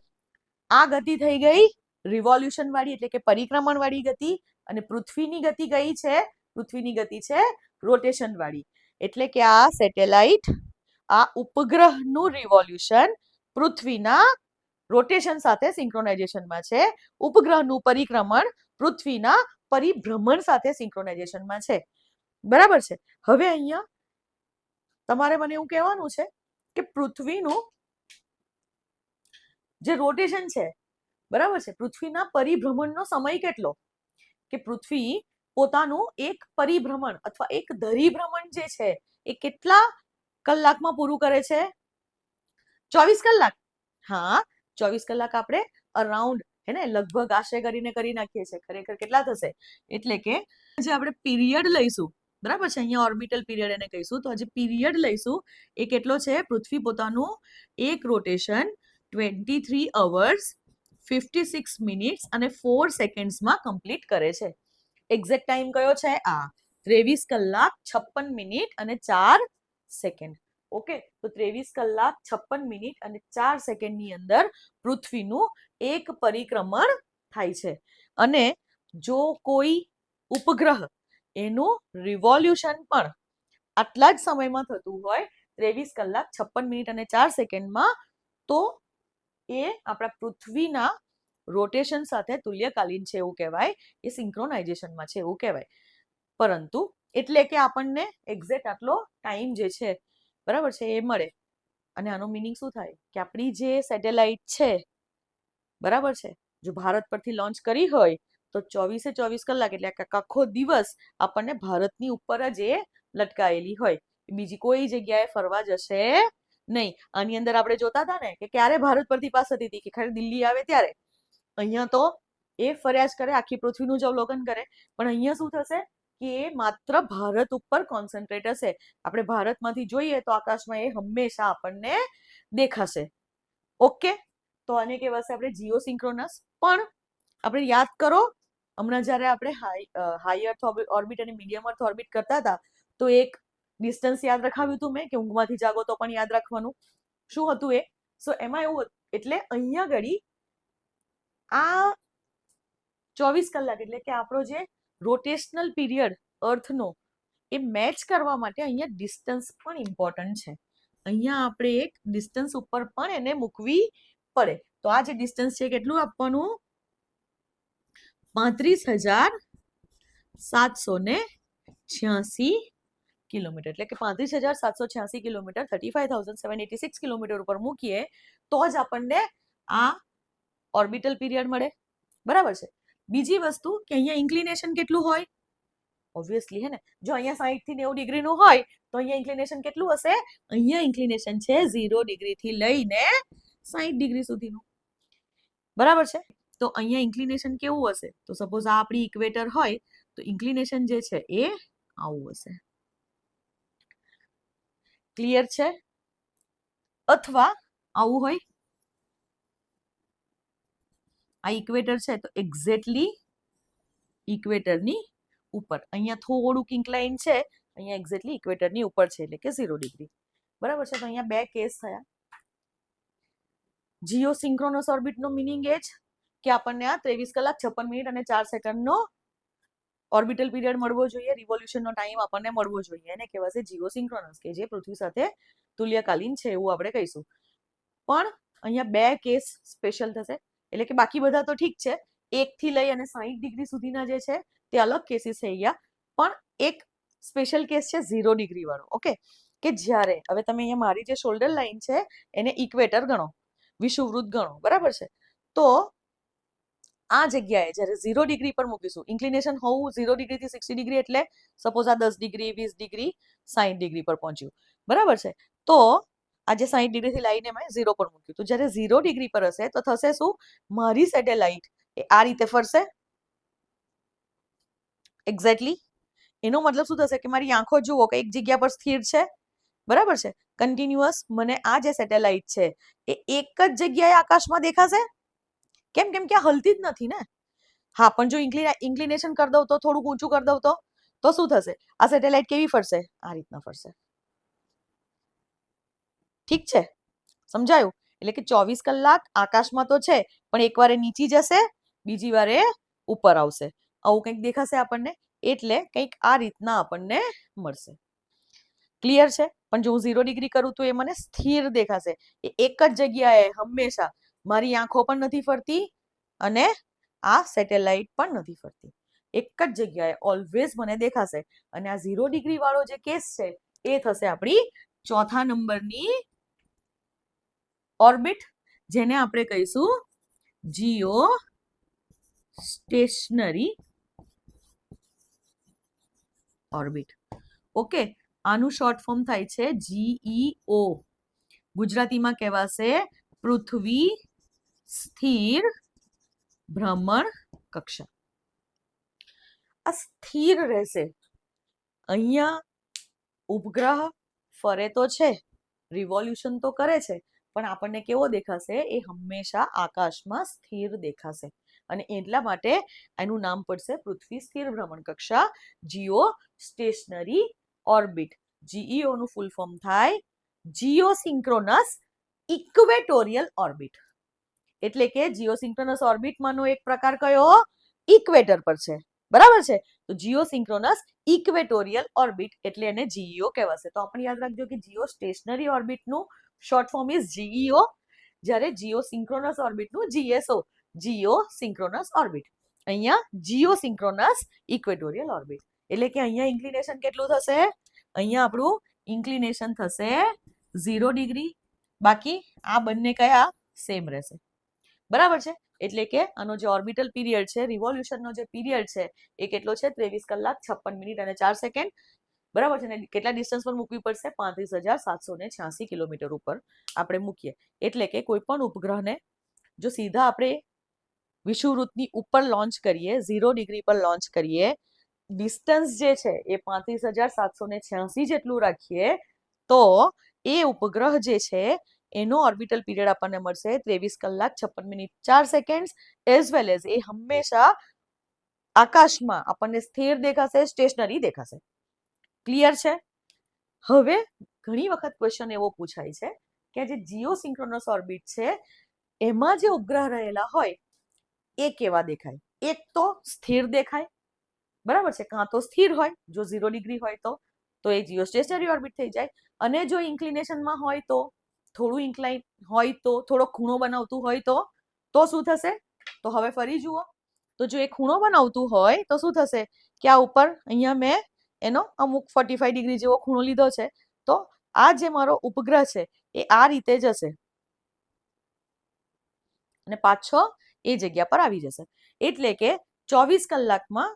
આ ગતિ થઈ ગઈ રિવોલ્યુશન વાળી એટલે કે પરિક્રમણ વાળી ગતિ, અને પૃથ્વીની ગતિ કઈ છે? પૃથ્વીની ગતિ છે રોટેશન વાળી. એટલે કે આ સેટેલાઇટ આ ઉપગ્રહનું રિવોલ્યુશન પૃથ્વીના રોટેશન સાથે સિંક્રોનાઇઝેશનમાં છે. ઉપગ્રહનું પરિક્રમણ પૃથ્વીના પરિભ્રમણ સાથે સિંક્રોનાઇઝેશનમાં છે. બરાબર છે. હવે અહીંયા તમારે મને એવું કહેવાનું છે કે પૃથ્વીનું જે રોટેશન છે, બરાબર છે, પૃથ્વીના પરિભ્રમણનો સમય કેટલો? કે પૃથ્વી પોતાનું એક પરિભ્રમણ અથવા એક ધરીભ્રમણ જે છે એ કેટલા કલાકમાં પૂરું કરે છે? 24 કલાક. હા, 24 કલાક આપણે અરાઉન્ડ લગભગ આશરે કરીને કરી નાખીએ છીએ. ખરેખર કેટલા થશે? એટલે કે જે આપણે પીરિયડ લઈશું, બરાબર છે, અહીંયા ઓર્બિટલ પીરિયડ એને કહીશું. તો આજે પીરિયડ લઈશું એ કેટલો છે? પૃથ્વી પોતાનું એક રોટેશન 23 અવર્સ 56 મિનિટ્સ અને 4 સેકન્ડ્સમાં કમ્પ્લીટ કરે છે. એક્ઝેક્ટ ટાઈમ કયો છે? આ 23 કલાક 56 મિનિટ અને 4 સેકન્ડ. ઓકે, તો 23 કલાક 56 મિનિટ અને 4 સેકન્ડની અંદર પૃથ્વીનું એક પરિક્રમણ થાય છે. અને જો કોઈ ઉપગ્રહ એનું રિવોલ્યુશન પણ આટલા જ સમયમાં થતું હોય 23 કલાક 56 મિનિટ અને 4 સેકન્ડમાં, તો એ આપણા પૃથ્વીના રોટેશન સાથે તુલ્યકાલીન છે એવું કહેવાય, એ સિંક્રોનાઇઝેશનમાં છે એવું કહેવાય. પરંતુ એટલે કે આપણને એક્ઝેક્ટ આટલો ટાઈમ જે છે, બરાબર છે, એ મળે. અને આનો મિનિંગ શું થાય કે આપણી જે સેટેલાઇટ છે, બરાબર છે, જો ભારત પરથી લોન્ચ કરી હોય તો 24 કલાક એટલે આખો દિવસ આપણને ભારતની ઉપર જ એ લટકાયેલી હોય, બીજી કોઈ જગ્યાએ ફરવા જશે નહીં. આની અંદર આપણે જોતા હતા ને કે ક્યારે ભારત પરથી પાસ થતી હતી? કે ખાલી દિલ્હી આવે ત્યારે. અહીંયા તો એ ફર્યા જ કરે, આખી પૃથ્વીનું જ અવલોકન કરે. પણ અહીંયા શું થશે કે એ માત્ર ભારત ઉપર કોન્સન્ટ્રેટ હશે. આપણે ભારતમાંથી જોઈએ તો આકાશમાં એ હંમેશા આપણને દેખાશે. ઓકે, તો આને કહેવાશે આપણે જીઓસિંક્રોનસ. પણ આપણે યાદ કરો, હમણાં જ્યારે આપણે હાઈ અર્થ ઓર્બિટ અને મીડિયમ અર્થ ઓર્બિટ કરતા હતા તો એક ડિસ્ટન્સ યાદ રખાવ્યું હતું મેં કે ઊંઘમાંથી જાગો તો પણ યાદ રાખવાનું. શું હતું એ? સો એમાં એવું, એટલે અહીંયા ઘડી આ 24 કલાક એટલે કે આપણો જે રોટેશનલ પીરિયડ અર્થનો એ મેચ કરવા માટે અહીંયા ડિસ્ટન્સ પણ ઇમ્પોર્ટન્ટ છે. અહીંયા આપણે એક ડિસ્ટન્સ ઉપર પણ એને મૂકવી પડે. તો આ જે ડિસ્ટન્સ છે કેટલું આપવાનું? 35,786 કિલોમીટર. એટલે કે 35,786 કિલોમીટર, 35,786 કિલોમીટર ઉપર મૂકીએ તો જ આપણને આ ઓર્બિટલ પીરિયડ મળે. બરાબર છે. બીજી વસ્તુ કે અહીંયા ઇન્ક્લિનેશન કેટલું હોય? ઓબ્વિયસલી હે ને, જો અહીંયા 60 થી 90 ડિગ્રીનું હોય તો અહીંયા ઇન્ક્લિનેશન કેટલું હશે? અહીંયા ઇન્ક્લિનેશન છે 0 ડિગ્રીથી લઈને 60 ડિગ્રી સુધીનું. બરાબર છે. તો અહીંયા ઇન્ક્લિનેશન કેવું હશે? તો સપોઝ આ આપણી ઇક્વેટર હોય તો ઇન્ક્લિનેશન જે છે એ આવું હશે. ક્લિયર છે? અથવા આવું હોય, આ ઇક્વેટર છે તો એક્ઝેક્ટલી ઇક્વેટરની ઉપર. અહીંયા થોડુંક ઇન્ક્લાઇન છે, અહીંયા એક્ઝેક્ટલી ઇક્વેટરની ઉપર છે એટલે કે 0 ડિગ્રી. બરાબર છે. તો અહીંયા બે કેસ થયા. જીઓસિંક્રોનસ ઓર્બિટનો મિનિંગ એ જ કે આપણને આ 23 કલાક 56 મિનિટ અને 4 સેકન્ડનો ઓર્બિટલ પીરિયડ મળવો જોઈએ, રિવોલ્યુશનનો ટાઈમ આપણને મળવો જોઈએ. એને કહેવાશે જીઓસિંક્રોનસ, કે જે પૃથ્વી સાથે તુલ્યકાલીન છે એવું આપણે કહીશું. પણ અહીંયા 2 કેસ સ્પેશિયલ થશે, એટલે કે બાકી બધા તો ઠીક છે, 1 થી લઈ અને 60 ડિગ્રી સુધીના જે છે તે અલગ કેસીસ થઈ ગયા, પણ એક સ્પેશિયલ કેસ છે 0 ડિગ્રી વાળો. ઓકે, કે જ્યારે હવે તમે અહીંયા મારી જે શોલ્ડર લાઈન છે એને ઇક્વેટર ગણો, વિષુવવૃત્ત ગણો, બરાબર છે, તો આ જગ્યાએ જ્યારે 0 ડિગ્રી પર મૂકીશું, ઇન્ક્લિનેશન હોવું 0 ડિગ્રી થી 60 ડિગ્રી, એટલે સપોઝ આ 10 ડિગ્રી, 20 ડિગ્રી, 60 ડિગ્રી પર પહોંચ્યું, બરાબર છે, તો આજે 60 ડિગ્રી થી લઈને મેં 0 પર મૂક્યું, તો જ્યારે 0 ડિગ્રી પર હશે તો થશે શું, મારી સેટેલાઇટ એ આ રીતે ફરશે, એક્ઝેક્ટલી. એનો મતલબ શું થશે કે મારી આંખો જુઓ કે એક જગ્યા પર સ્થિર છે, બરાબર છે, કન્ટિન્યુઅસ. મને આ જે સેટેલાઇટ છે એ એક જ જગ્યાએ આકાશમાં દેખાશે, કેમ કેમ કે આ હલતી જ નથી ને. હા, પણ જો ઇન્ક્લિનેશન કરી દઉં તો, થોડુંક ઊંચું કરી દઉં તો શું થશે, આ સેટેલાઇટ કેવી ફરશે, આ રીતના ફરશે. ઠીક છે, સમજાયું? એટલે કે 24 કલાક આકાશમાં તો છે, પણ એક વારે નીચી જશે, બીજી વારે ઉપર આવશે, આવું કંઈક દેખાશે આપણને, એટલે કંઈક આ રીતના આપણને મળશે. ક્લિયર છે? પણ જો હું 0 ડિગ્રી કરું તો એ મને સ્થિર દેખાશે, એ એક જ જગ્યાએ હંમેશા, મારી આંખો પણ નથી ફરતી અને આ સેટેલાઇટ પણ નથી ફરતી, એક જ જગ્યાએ ઓલવેઝ મને દેખાશે. અને આ 0 ડિગ્રી વાળો જે કેસ છે એ થશે આપણી ચોથા નંબરની ઓર્બિટ, જેને આપણે કહીશું જીઓ સ્ટેશનરી ઓર્બિટ. ઓકે, આનું શોર્ટ ફોર્મ થાય છે GEO, ગુજરાતીમાં કહેવાશે પૃથ્વી સ્થિર ભ્રમણ કક્ષા. આ સ્થિર રહેશે, અહીંયા ઉપગ્રહ ફરે તો છે, રિવોલ્યુશન તો કરે છે, પણ આપણને કેવો દેખાશે, એ હંમેશા આકાશમાં સ્થિર દેખાશે, અને એટલા માટે એનું નામ પડશે પૃથ્વી સ્થિર ભ્રમણ કક્ષા, જીઓ સ્ટેશનરી ઓર્બિટ. GEO નું ફૂલ ફોર્મ થાય જીઓસિન્ક્રોનસ ઇક્વેટોરિયલ ઓર્બિટ. એટલે કે જીઓસિન્ક્રોનસ ઓર્બિટમાંનો એક પ્રકાર કયો, ઇક્વેટર પર છે, બરાબર છે, તો જીઓસિન્ક્રોનસ ઇક્વેટોરિયલ ઓર્બિટ એટલે એને GEO કહેવાશે. તો આપણે યાદ રાખજો કે જીઓ સ્ટેશનરી ઓર્બિટનું શોર્ટ ફોર્મ ઇઝ GEO, જ્યારે જીઓસિન્ક્રોનસ ઓર્બિટનું GSO, જીઓસિન્ક્રોનસ ઓર્બિટ. અહીંયા જીઓસિન્ક્રોનસ ઇક્વેટોરિયલ ઓર્બિટ, એટલે કે અહીંયા ઇન્ક્લિનેશન કેટલું થશે, અહીંયા આપણું ઇન્ક્લિનેશન થશે 0 ડિગ્રી, બાકી આ બંને કયા સેમ રહેશે, બરાબર છે. એટલે કે આનો જે ઓર્બિટલ પીરિયડ છે, રિવોલ્યુશનનો જે પીરિયડ છે એ કેટલો છે, 23 કલાક 56 મિનિટ અને 4 સેકન્ડ, બરાબર છે. ને કેટલા ડિસ્ટન્સ પર મૂકવી પડશે, 35,786 કિલોમીટર ઉપર આપણે મૂકીએ. એટલે કે કોઈ પણ ઉપગ્રહને જો સીધા આપણે વિષુવવૃત્તની ઉપર લોન્ચ કરીએ, 0 ડિગ્રી પર લોન્ચ કરીએ, ડિસ્ટન્સ જે છે એ 35,786 જેટલું રાખીએ, તો એ ઉપગ્રહ જે છે એનો ઓર્બિટલ પીરિયડ આપણને મળશે 23 કલાક 56 minute 4 second, as well as a હંમેશા આકાશમાં આપણને સ્થિર દેખાશે, સ્ટેશનરી દેખાશે. ક્લિયર છે? હવે ઘણી વખત ક્વેશ્ચન એવો પૂછાય છે કે જે જીઓસિન્ક્રોનસ ઓર્બિટ છે એમાં જે ઉપગ્રહ રહેલા હોય એ કેવા દેખાય. એક તો સ્થિર દેખાય, બરાબર છે, કાં તો સ્થિર હોય, જો 0 ડિગ્રી હોય તો એ જીઓસ્ટેશનરી ઓર્બિટ થઈ જાય, અને જો ઇન્ક્લિનેશનમાં હોય તો, થોડું ઇન્ક્લાઇન હોય તો, થોડો ખૂણો બનાવતું હોય તો શું થશે, તો હવે ફરી જુઓ, તો જો એ ખૂણો બનાવતું હોય તો શું થશે કે આ ઉપર અહીંયા મેં એનો અમુક 45 ડિગ્રી જેવો ખૂણો લીધો છે, તો આ જે મારો ઉપગ્રહ છે એ આ રીતે જશે અને પાછો એ જગ્યા પર આવી જશે. એટલે કે 24 કલાકમાં,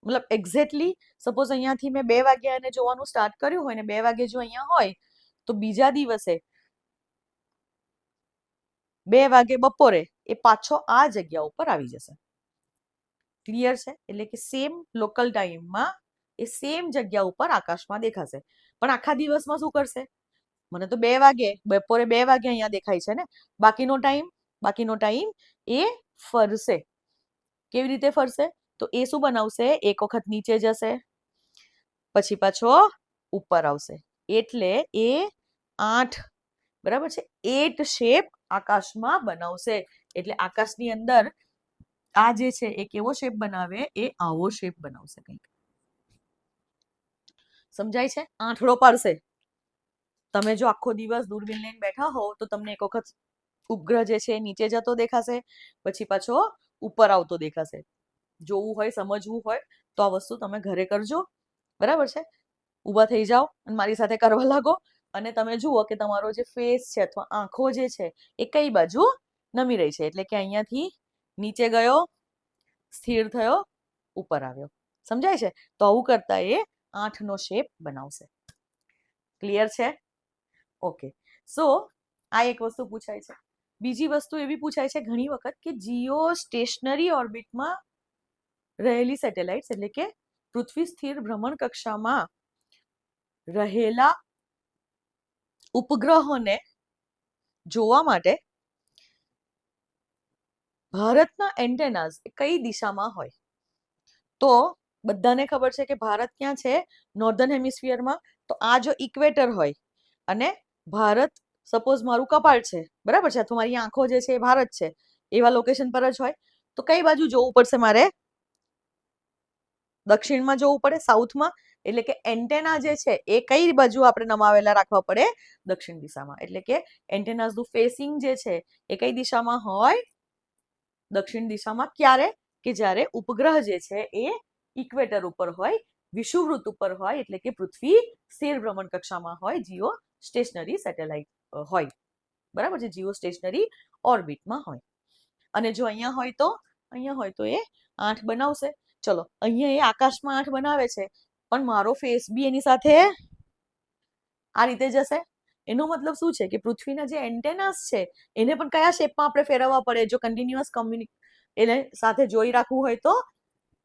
મતલબ એક્ઝેક્ટલી સપોઝ અહીંયાથી મેં 2 વાગ્યા એને જોવાનું સ્ટાર્ટ કર્યું હોય ને 2 વાગે જો અહીંયા હોય તો બીજા દિવસે 2 વાગે બપોરે એ પાછો આ જગ્યા ઉપર આવી જશે. ક્લિયર છે? એટલે કે સેમ લોકલ ટાઈમમાં એ સેમ જગ્યા ઉપર આકાશમાં દેખાશે. પણ આખા દિવસમાં શું કરશે, મને તો 2 વાગે, બપોરે 2 વાગે અહીંયા દેખાય છે ને, બાકીનો ટાઈમ એ ફરશે. કેવી રીતે ફરશે, તો એ શું બનાવશે, એક વખત નીચે જશે, પછી પાછો ઉપર આવશે, એટલે એ 8, બરાબર છે, 8 શેપ આકાશમાં બનાવશે. એટલે આકાશની અંદર આ જે છે એ કેવો શેપ બનાવે, એ આવો શેપ બનાવશે કંઈક. સમજાય છે? આંઠડો પાડશે, તમે જો આખો દિવસ દૂરબીન લઈને બેઠા હો તો તમને એક વખત ઉપગ્રહ જે છે નીચે જતો દેખાશે, પછી પાછો ઉપર આવતો દેખાશે. જોવું હોય, સમજવું હોય તો આ વસ્તુ તમે ઘરે કરજો, બરાબર છે. ઊભા થઈ જાઓ અને મારી સાથે કરવા લાગો, અને તમે જુઓ કે તમારો જે ફેસ છે અથવા આંખો જે છે એ કઈ બાજુ નમી રહી છે. એટલે કે અહીંયાથી નીચે ગયો, સ્થિર થયો, ઉપર આવ્યો. સમજાય છે? તો આવું કરતા એ 8નો શેપ બનાવશે. ક્લિયર છે? ઓકે. સો આ એક વસ્તુ પૂછાય છે. બીજી વસ્તુ એવી પૂછાય છે ઘણી વખત કે જીઓ સ્ટેશનરી ઓર્બિટમાં રહેલી સેટેલાઇટ્સ, એટલે કે પૃથ્વી સ્થિર ભ્રમણ કક્ષામાં રહેલા ઉપગ્રહોને જોવા માટે ભારતના એન્ટેનાસ કઈ દિશામાં હોય? તો બધાને ખબર છે કે ભારત ક્યાં છે? નોર્ધન હેમિસ્ફિયરમાં. તો આ જો ઇક્વેટર હોય અને ભારત, સપોઝ મારું કપાળ છે, બરાબર છે, અથવા મારી આંખો જે છે એ ભારત છે, એવા લોકેશન પર જ હોય, તો કઈ બાજુ જોવું પડશે મારે? દક્ષિણમાં જોવું પડે, સાઉથમાં. એટલે કે એન્ટેના જે છે એ કઈ બાજુ આપણે નમાવેલા રાખવા પડે? દક્ષિણ દિશામાં. એટલે કે એન્ટેનાસનું ફેસિંગ જે છે એ કઈ દિશામાં હોય? દક્ષિણ દિશામાં. ક્યારે? કે જ્યારે ઉપગ્રહ જે છે એ ઇક્વેટર ઉપર હોય, વિષુવવૃત્ત ઉપર હોય, એટલે કે પૃથ્વી સ્થિર ભ્રમણ કક્ષામાં હોય, જીઓ સ્ટેશનરી સેટેલાઇટ હોય, બરાબર છે, જીઓ સ્ટેશનરી ઓર્બિટમાં હોય. અને જો અહીંયા હોય તો એ 8 બનાવશે. ચલો, અહીંયા એ આકાશમાં 8 બનાવે છે, પણ મારો ફેસ બી એની સાથે આ રીતે જશે. એનો મતલબ શું છે કે પૃથ્વીના જે એન્ટેનાસ છે એને પણ કયા શેપમાં આપણે ફેરવવા પડે? જો કન્ટિન્યુઅસ એને સાથે જોઈ રાખવું હોય તો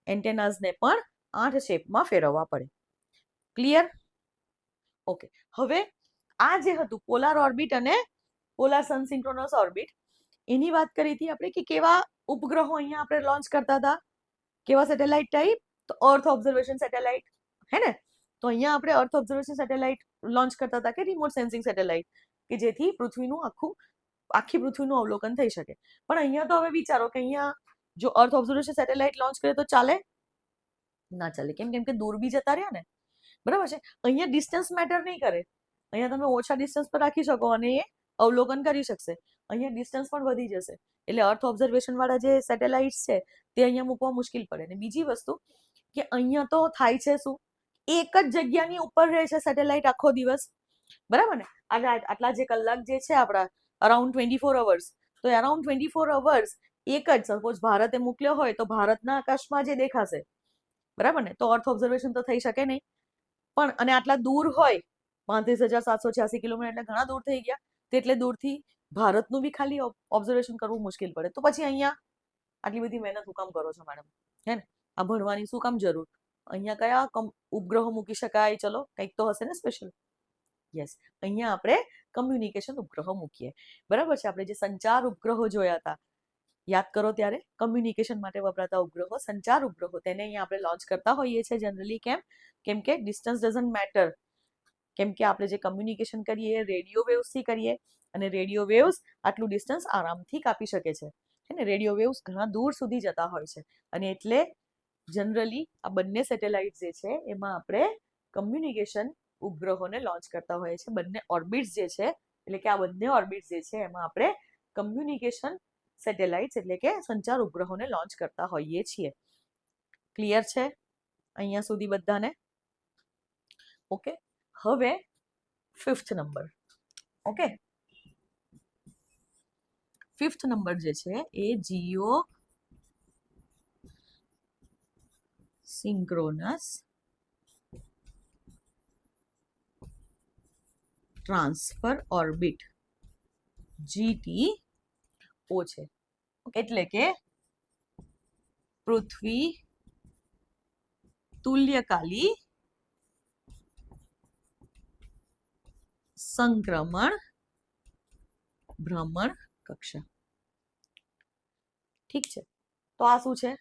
એન્ટેનાસને પણ 8 શેપમાં ફેરવવા પડે. ક્લિયર? ઓકે. હવે આ જે હતું પોલાર ઓર્બિટ અને પોલાર સન સિન્ક્રોનસ ઓર્બિટ, એની વાત કરી હતી આપણે કે કેવા ઉપગ્રહો અહીંયા આપણે લોન્ચ કરતા હતા. કેવા સેટેલાઇટ ટાઈપ? તો અર્થ ઓબ્ઝર્વેશન સેટેલાઇટ, હે ને? તો અહીંયા આપણે અર્થ ઓબ્ઝર્વેશન સેટેલાઇટ લોન્ચ કરતા હતા કે રિમોટ સેન્સિંગ સેટેલાઇટ, કે જેથી પૃથ્વીનું આખી પૃથ્વીનું અવલોકન થઈ શકે. પણ અહીંયા તો હવે વિચારો કે અહીંયા જો અર્થ ઓબ્ઝર્વેશન સેટેલાઇટ લોન્ચ કરે તો ચાલે? ના ચાલે. કેમ? કેમ કે દૂર બી જતા રહ્યા ને, બરાબર છે. અહીંયા ડિસ્ટન્સ મેટર નહીં કરે. અહીંયા તમે ઓછા ડિસ્ટન્સ પર રાખી શકો અને એ અવલોકન કરી શકશે. અહીંયા ડિસ્ટન્સ પણ વધી જશે, એટલે અર્થ ઓબ્ઝર્વેશન વાળા જે સેટેલાઇટ્સ છે તે અહીંયા મૂકવા મુશ્કેલ પડે. અને બીજી વસ્તુ કે અહીંયા તો થાય છે શું? એક જ જગ્યાની ઉપર રહે છે સેટેલાઇટ આખો દિવસ, બરાબર ને? આટલા જે કલાક જે છે આપણા અરાઉન્ડ 24 અવર્સ, તો અરાઉન્ડ 24 અવર્સ એક જ, સપોઝ ભારતે મોકલ્યો હોય તો ભારતના આકાશમાં જે દેખાશે, બરાબર ને? તો અર્થ ઓબ્ઝર્વેશન તો થઈ શકે નહીં. પણ અને આટલા દૂર હોય, 35,786 કિલોમીટર, એટલે ઘણા દૂર થઈ ગયા. તો એટલે દૂરથી ભારતનું બી ખાલી ઓબ્ઝર્વેશન કરવું મુશ્કેલ પડે. તો પછી અહીંયા આટલી બધી મહેનત શું કામ કરો છો મેડમ? હે ને? આ ભણવાની શું કામ જરૂર? અહીંયા કયા ઉપગ્રહો મૂકી શકાય? ચલો, કંઈક તો હશે ને સ્પેશિયલ. યસ, અહીંયા આપણે કમ્યુનિકેશન ઉપગ્રહો મૂકીએ, બરાબર છે. આપણે જે સંચાર ઉપગ્રહો જોયા હતા, યાદ કરો ત્યારે, કમ્યુનિકેશન માટે વપરાતા ઉપગ્રહો, સંચાર ઉપગ્રહો, તેને અહીંયા આપણે લોન્ચ કરતા હોઈએ છીએ જનરલી. કેમ કે ડિસ્ટન્સ ડઝન્ટ મેટર. કેમ કે આપણે જે કમ્યુનિકેશન કરીએ રેડિયો વેવ્સથી કરીએ, અને રેડિયો વેવ્સ આટલું ડિસ્ટન્સ આરામથી કાપી શકે છે, હે ને? રેડિયો વેવ્સ ઘણા દૂર સુધી જતા હોય છે, અને એટલે જનરલી આ બંને સેટેલાઇટ જે છે એમાં આપણે કમ્યુનિકેશન ઉપગ્રહોને લોન્ચ કરતા હોઈએ છીએ. બંને ઓર્બિટ્સ જે છે, એટલે કે આ બંને ઓર્બિટ્સ જે છે એમાં આપણે કમ્યુનિકેશન સેટેલાઇટ્સ, એટલે કે સંચાર ઉપગ્રહોને લોન્ચ કરતા હોઈએ છીએ. ક્લિયર છે અહીંયા સુધી બધાને? ઓકે. હવે 5th number. Okay, 5th number જે છે એ geosynchronous transfer orbit, GTO છે. એટલે કે પૃથ્વી તુલ્યકાલી સંક્રમણ ભ્રમણ કક્ષા. ઠીક છે. તો આ શું છે?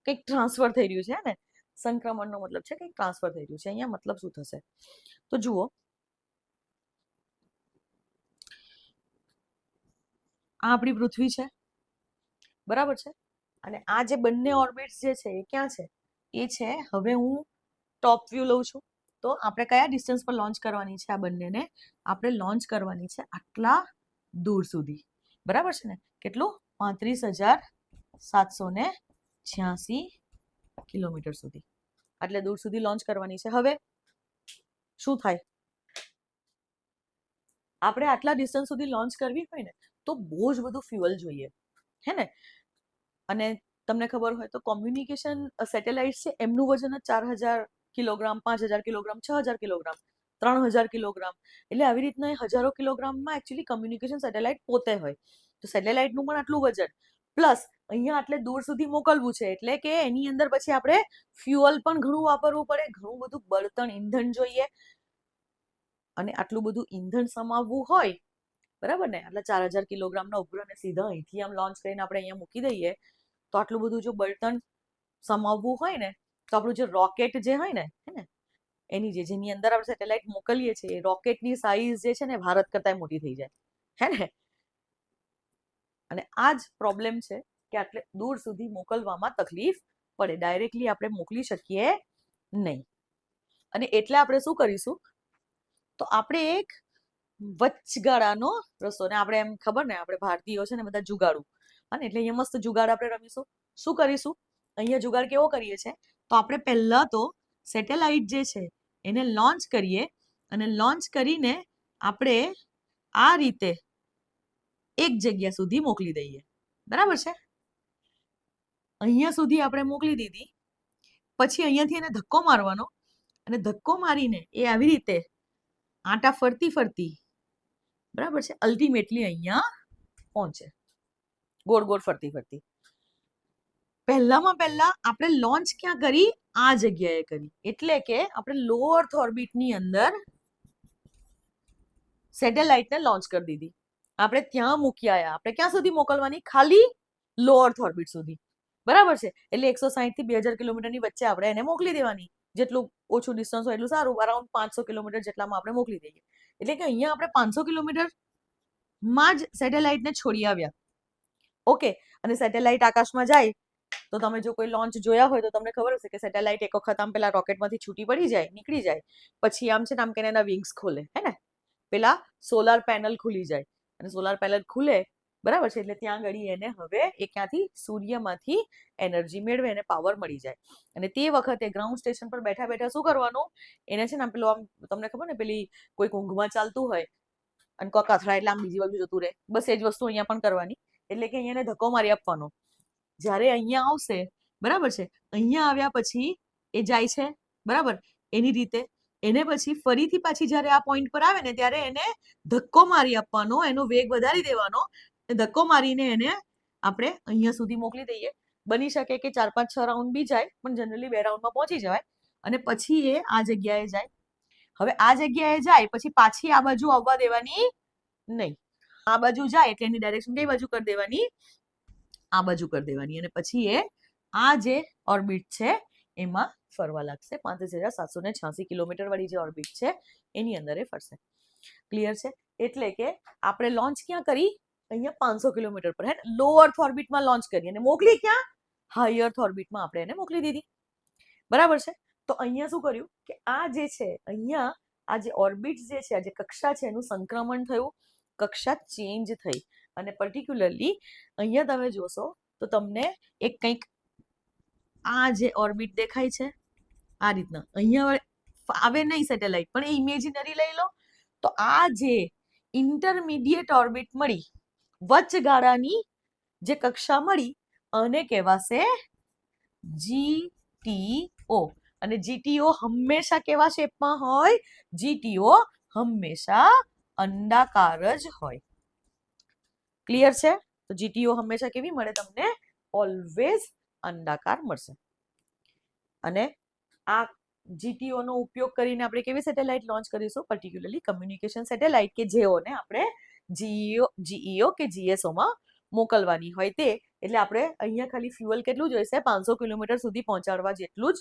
કંઈક ટ્રાન્સફર થઈ રહ્યું છે ને? સંક્રમણનો મતલબ છે કંઈક ટ્રાન્સફર થઈ રહ્યું છે. અહીંયા મતલબ શું થશે? તો જુઓ, આ આપણી પૃથ્વી છે, બરાબર છે. અને આ જે બંને ઓર્બિટ્સ જે છે એ ક્યાં છે? એ છે, હવે હું ટોપ વ્યૂ લઉં છું, તો આપણે કયા ડિસ્ટન્સ પર લોન્ચ કરવાની છે? આ બંનેને આપણે લોન્ચ કરવાની છે આટલા દૂર સુધી, બરાબર છે ને? કેટલું? 35,786 કિલોમીટર સુધી, આટલે દૂર સુધી લોન્ચ કરવાની છે. હવે શું થાય? આપણે આટલા ડિસ્ટન્સ સુધી લોન્ચ કરવી હોય ને તો બહુ જ બધું ફ્યુઅલ જોઈએ, હે ને? અને તમને ખબર હોય તો કોમ્યુનિકેશન સેટેલાઇટ છે એમનું વજન જ 4,000 કિલોગ્રામ, 5,000 કિલોગ્રામ, 6,000 કિલોગ્રામ, 3,000 કિલોગ્રામ, એટલે આવી રીતના હજારો કિલોગ્રામમાં એકચ્યુઅલી કમ્યુનિકેશન સેટેલાઇટ પોતે હોય. તો સેટેલાઇટનું પણ આટલું વજન, પ્લસ અહીંયા આટલે દૂર સુધી મોકલવું છે એટલે કે એની અંદર પછી આપણે ફ્યુઅલ પણ ઘણું વાપરવું પડે, ઘણું બધું બળતણ ઈંધણ જોઈએ. અને આટલું બધું ઈંધણ સમાવવું હોય, બરાબર ને? આટલા 4,000 કિલોગ્રામના ઉપગ્રહને સીધા અહીંથી આમ લોન્ચ કરીને આપણે અહીંયા મૂકી દઈએ તો આટલું બધું જો બળતણ સમાવવું હોય ને તો આપણું જે રોકેટ જે હોય ને, હે ને, એની જેની અંદર આપણે સેટેલાઇટ મોકલીએ છીએ એ રોકેટની સાઈઝ જે છે ને ભારત કરતા મોટી થઈ જાય, હે ને? અને આ જ પ્રોબ્લેમ છે કે આટલે દૂર સુધી મોકલવામાં તકલીફ પડે, ડાયરેક્ટલી આપણે મોકલી શકીએ નહીં. અને એટલે આપણે શું કરીશું? તો આપણે એક વચગાળાનો રસ્તો, ને આપણે એમ ખબર ને આપણે ભારતીયો છે ને બધા જુગાડું, અને એટલે અહીંયા મસ્ત જુગાડ આપણે રમીશું. શું કરીશું? અહીંયા જુગાડ કેવો કરીએ છે? તો આપણે પહેલા તો સેટેલાઇટ જે છે એને લોન્ચ કરીએ, અને લોન્ચ કરીને આપણે આ રીતે એક જગ્યા સુધી મોકલી દઈએ, બરાબર છે? અહીંયા સુધી આપણે મોકલી દીધી, પછી અહીંયાથી એને ધક્કો મારવાનો, અને ધક્કો મારીને એ આવી રીતે આટા ફરતી ફરતી, બરાબર છે, અલ્ટિમેટલી અહીંયા પહોંચે, ગોળ ગોળ ફરતી ફરતી. પહેલામાં પહેલા આપણે લોન્ચ ક્યાં કરી? આ જગ્યાએ કરી. એટલે કે આપણે લો અર્થ ઓર્બિટની અંદર સેટેલાઇટને લોન્ચ કરી દીધી, આપણે ત્યાં મૂકી આવ્યા. આપણે ક્યાં સુધી મોકલવાની? ખાલી લો અર્થ ઓર્બિટ સુધી, બરાબર છે? એટલે 160 થી 2,000 કિલોમીટરની વચ્ચે આપણે એને મોકલી દેવાની. જેટલું ઓછું ડિસ્ટન્સ હોય એટલું સારું. અરાઉન્ડ 500 કિલોમીટર જેટલામાં આપણે મોકલી દઈએ. એટલે કે અહીંયા આપણે 500 કિલોમીટરમાં જ સેટેલાઇટને છોડી આવ્યા. ઓકે. અને સેટેલાઇટ આકાશમાં જાય તો તમે જો કોઈ લોન્ચ જોયા હોય તો તમને ખબર હશે કે સેટેલાઇટ એક વખત આમ પેલા રોકેટમાંથી છૂટી પડી જાય, નીકળી જાય, પછી આમ છે ને આમ કે એના વિંગ્સ ખોલે, હે ને? પેલા સોલાર પેનલ ખુલી જાય, અને સોલાર પેનલ ખુલે, બરાબર છે? એટલે ત્યાં આગળ એને હવે એ ક્યાંથી? સૂર્યમાંથી એનર્જી મેળવે, એને પાવર મળી જાય. અને તે વખતે ગ્રાઉન્ડ સ્ટેશન પર બેઠા બેઠા શું કરવાનું? એને છે ને આમ પેલું આમ તમને ખબર ને પેલી કોઈક ઊંઘમાં ચાલતું હોય અને કોક અથડાય એટલે આમ બીજી બાજુ જતું રહે, બસ એ જ વસ્તુ અહીંયા પણ કરવાની. એટલે કે અહીંયા ધક્કો મારી આપવાનો. જ્યારે અહીંયા આવશે, બરાબર છે, અહીંયા આવ્યા પછી એ જાય છે, બરાબર, એની રીતે. એને પછી ફરીથી પાછી જ્યારે આ પોઈન્ટ પર આવે ને ત્યારે એને ધક્કો મારી આપવાનો, એનો વેગ વધારી દેવાનો, ધક્કો મારીને એને આપણે અહીંયા સુધી મોકલી દઈએ. બની શકે કે 4-5-6 રાઉન્ડ બી જાય, પણ જનરલી 2 રાઉન્ડમાં પહોંચી જવાય. અને પછી એ આ જગ્યાએ જાય. હવે આ જગ્યાએ જાય પછી પાછી આ બાજુ આવવા દેવાની નહીં. આ બાજુ જાય એટલે એની ડાયરેક્શન કઈ બાજુ કરી દેવાની? આ બાજુ કરી દેવાની. અને પછી એ આ જે ઓર્બિટ છે એમાં ફરવા લાગશે. 35,786 કિલોમીટર વાળી જે ઓર્બિટ છે એની અંદર એ ફરશે. ક્લિયર છે? એટલે કે આપણે લોન્ચ ક્યાં કરી? અહીંયા 500 કિલોમીટર પર, હે ને? લો અર્થ ઓર્બિટમાં લોન્ચ કરી અને મોકલી ક્યાં? હાઈ અર્થ ઓર્બિટમાં આપણે એને મોકલી દીધી, બરાબર છે? તો અહીંયા શું કર્યું કે આ જે છે અહીંયા આ જે ઓર્બિટ જે છે, આ જે કક્ષા છે એનું સંક્રમણ થયું, કક્ષા ચેન્જ થઈ. અને પર્ટિક્યુલરલી અહીંયા તમે જોશો તો તમને એક કંઈક આ જે ઓર્બિટ દેખાય છે આ રીતના, અહીંયા આવે નહીં સેટેલાઇટ, પણ એ ઇમેજિનરી લઈ લો. તો આ જે ઇન્ટરમીડિયેટ ઓર્બિટ મળી, વચગાળાની જે કક્ષા મળી, આને કહેવાશે GTO. અને GTO હંમેશા કેવા શેપમાં હોય? GTO હંમેશા અંડાકાર જ હોય. ક્લિયર છે? તો GTO હંમેશા કેવી મળે તમને? ઓલવેઝ અંડાકાર મળશે. અને આ GTO નો ઉપયોગ કરીને આપણે કેવી સેટેલાઇટ લોન્ચ કરીશું? પર્ટિક્યુલરલી કમ્યુનિકેશન સેટેલાઇટ, કે જેઓને આપણે GEO કે GSO માં મોકલવાની હોય તે. એટલે આપણે અહીંયા ખાલી ફ્યુઅલ કેટલું જોઈશે? 500 કિલોમીટર સુધી પહોંચાડવા જેટલું જ.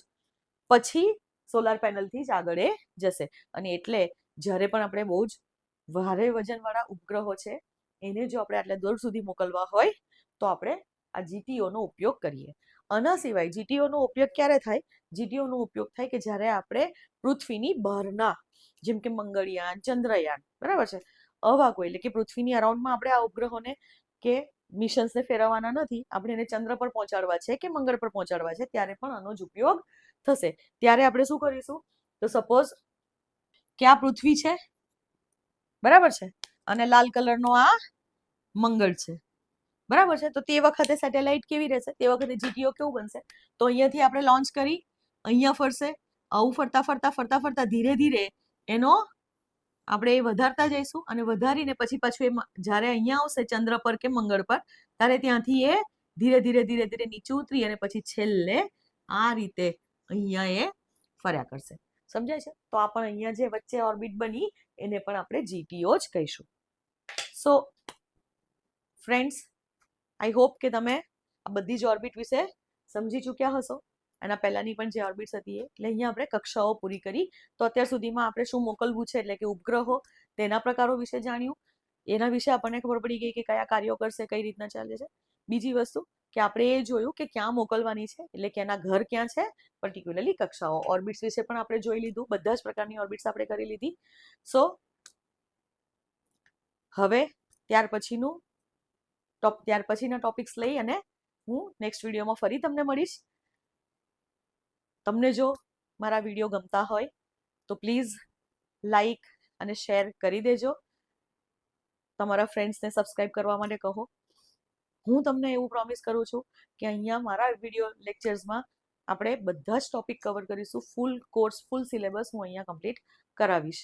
પછી સોલાર પેનલથી જ આગળ એ જશે. અને એટલે જ્યારે પણ આપણે બહુ જ ભારે વજનવાળા ઉપગ્રહો છે એને જો આપણે આટલા દૂર સુધી મોકલવા હોય તો આપણે આ GTO નો ઉપયોગ કરીએ. આના સિવાય GTO નો ઉપયોગ ક્યારે થાય? GTO નો ઉપયોગ થાય કે જ્યારે આપણે પૃથ્વીની બહારના, જેમ કે મંગળયાન, ચંદ્રયાન, બરાબર છે, આવા કોઈ, એટલે કે પૃથ્વીની અરાઉન્ડમાં આપણે આ ઉપગ્રહોને કે મિશન્સને ફેરવવાના નથી, આપણે એને ચંદ્ર પર પહોંચાડવા છે કે મંગળ પર પહોંચાડવા છે, ત્યારે પણ આનો જ ઉપયોગ થશે. ત્યારે આપણે શું કરીશું? તો સપોઝ કે આ પૃથ્વી છે, બરાબર છે, અને લાલ કલરનો આ મંગળ છે, બરાબર છે. તો તે વખતે સેટેલાઇટ કેવી રહેશે? તે વખતે GTO કેવું બનશે? તો અહીંયાથી આપણે લોન્ચ કરી, અહીંયા ફરશે, આવું ફરતા ફરતા ફરતા ફરતા ધીરે ધીરે એનો આપણે વધારતા જઈશું, અને વધારીને પછી પાછું એ જ્યારે અહીંયા આવશે ચંદ્ર પર કે મંગળ પર, ત્યારે ત્યાંથી એ ધીરે ધીરે ધીરે ધીરે નીચે ઉતરી અને પછી છેલ્લે આ રીતે અહીંયા એ ફર્યા કરશે. સમજાય છે? તો આ પણ અહીંયા જે વચ્ચે ઓર્બિટ બની એને પણ આપણે GTO જ કહીશું. સો ફ્રેન્ડ્સ, આઈ હોપ કે તમે આ બધી જ ઓર્બિટ વિશે સમજી ચૂક્યા હશો. એના પહેલાની પણ જે ઓર્બિટ્સ હતી એટલે અહીંયા આપણે કક્ષાઓ પૂરી કરી. તો અત્યાર સુધીમાં આપણે શું મોકલવું છે, એટલે કે ઉપગ્રહો, તેના પ્રકારો વિશે જાણ્યું. એના વિશે આપણને ખબર પડી ગઈ કે કયા કાર્યો કરશે, કઈ રીતના ચાલે છે. બીજી વસ્તુ કે આપણે એ જોયું કે ક્યાં મોકલવાની છે, એટલે કે એના ઘર ક્યાં છે, પર્ટિક્યુલરલી કક્ષાઓ. ઓર્બિટ્સ વિશે પણ આપણે જોઈ લીધું, બધા જ પ્રકારની ઓર્બિટ્સ આપણે કરી લીધી. સો હવે ત્યાર પછીના ટોપિક્સ લઈ અને હું નેક્સ્ટ વિડીયોમાં ફરી તમને મળીશ. તમને જો મારા વિડીયો ગમતા હોય તો પ્લીઝ લાઈક અને શેર કરી દેજો. તમારા ફ્રેન્ડ્સને સબસ્ક્રાઇબ કરવા માટે કહો. હું તમને એવું પ્રોમિસ કરું છું કે અહીંયા મારા વિડીયો લેક્ચર્સમાં આપણે બધા જ ટોપિક કવર કરીશું. ફૂલ કોર્સ, ફૂલ સિલેબસ હું અહીંયા કમ્પ્લીટ કરાવીશ.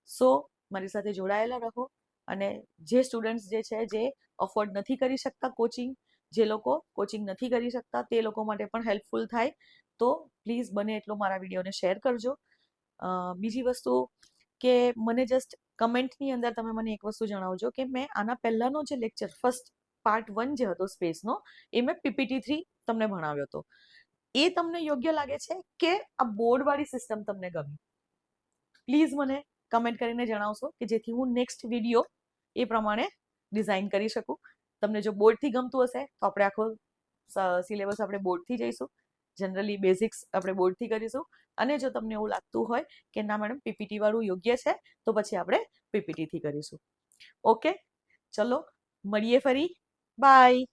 સો મારી સાથે જોડાયેલા રહો. અને જે સ્ટુડન્ટ્સ જે છે જે અફોર્ડ નથી કરી શકતા કોચિંગ, જે લોકો કોચિંગ નથી કરી શકતા, તે લોકો માટે પણ હેલ્પફુલ થાય, તો પ્લીઝ બને એટલો મારા વિડીયોને શેર કરજો. બીજી વસ્તુ કે મને જસ્ટ કમેન્ટની અંદર તમે મને એક વસ્તુ જણાવજો કે મેં આના પહેલાનો જે લેક્ચર, ફર્સ્ટ પાર્ટ 1 જે હતો સ્પેસનો, એ મેં PPT3 તમને ભણાવ્યો હતો. એ તમને યોગ્ય લાગે છે કે આ બોર્ડવાળી સિસ્ટમ તમને ગમી? પ્લીઝ મને કમેન્ટ કરીને જણાવશો કે જેથી હું નેક્સ્ટ વિડીયો એ પ્રમાણે ડિઝાઇન કરી શકું. તમને જો બોર્ડથી ગમતું હશે તો આપણે આખો સિલેબસ આપણે બોર્ડથી જઈશું. જનરલી બેઝિક્સ આપણે બોર્ડથી કરીશું. અને જો તમને એવું લાગતું હોય કે ના મેડમ PPT વાળું યોગ્ય છે, તો પછી આપણે PPT થી કરીશું. ઓકે, ચલો મળીએ ફરી. બાય.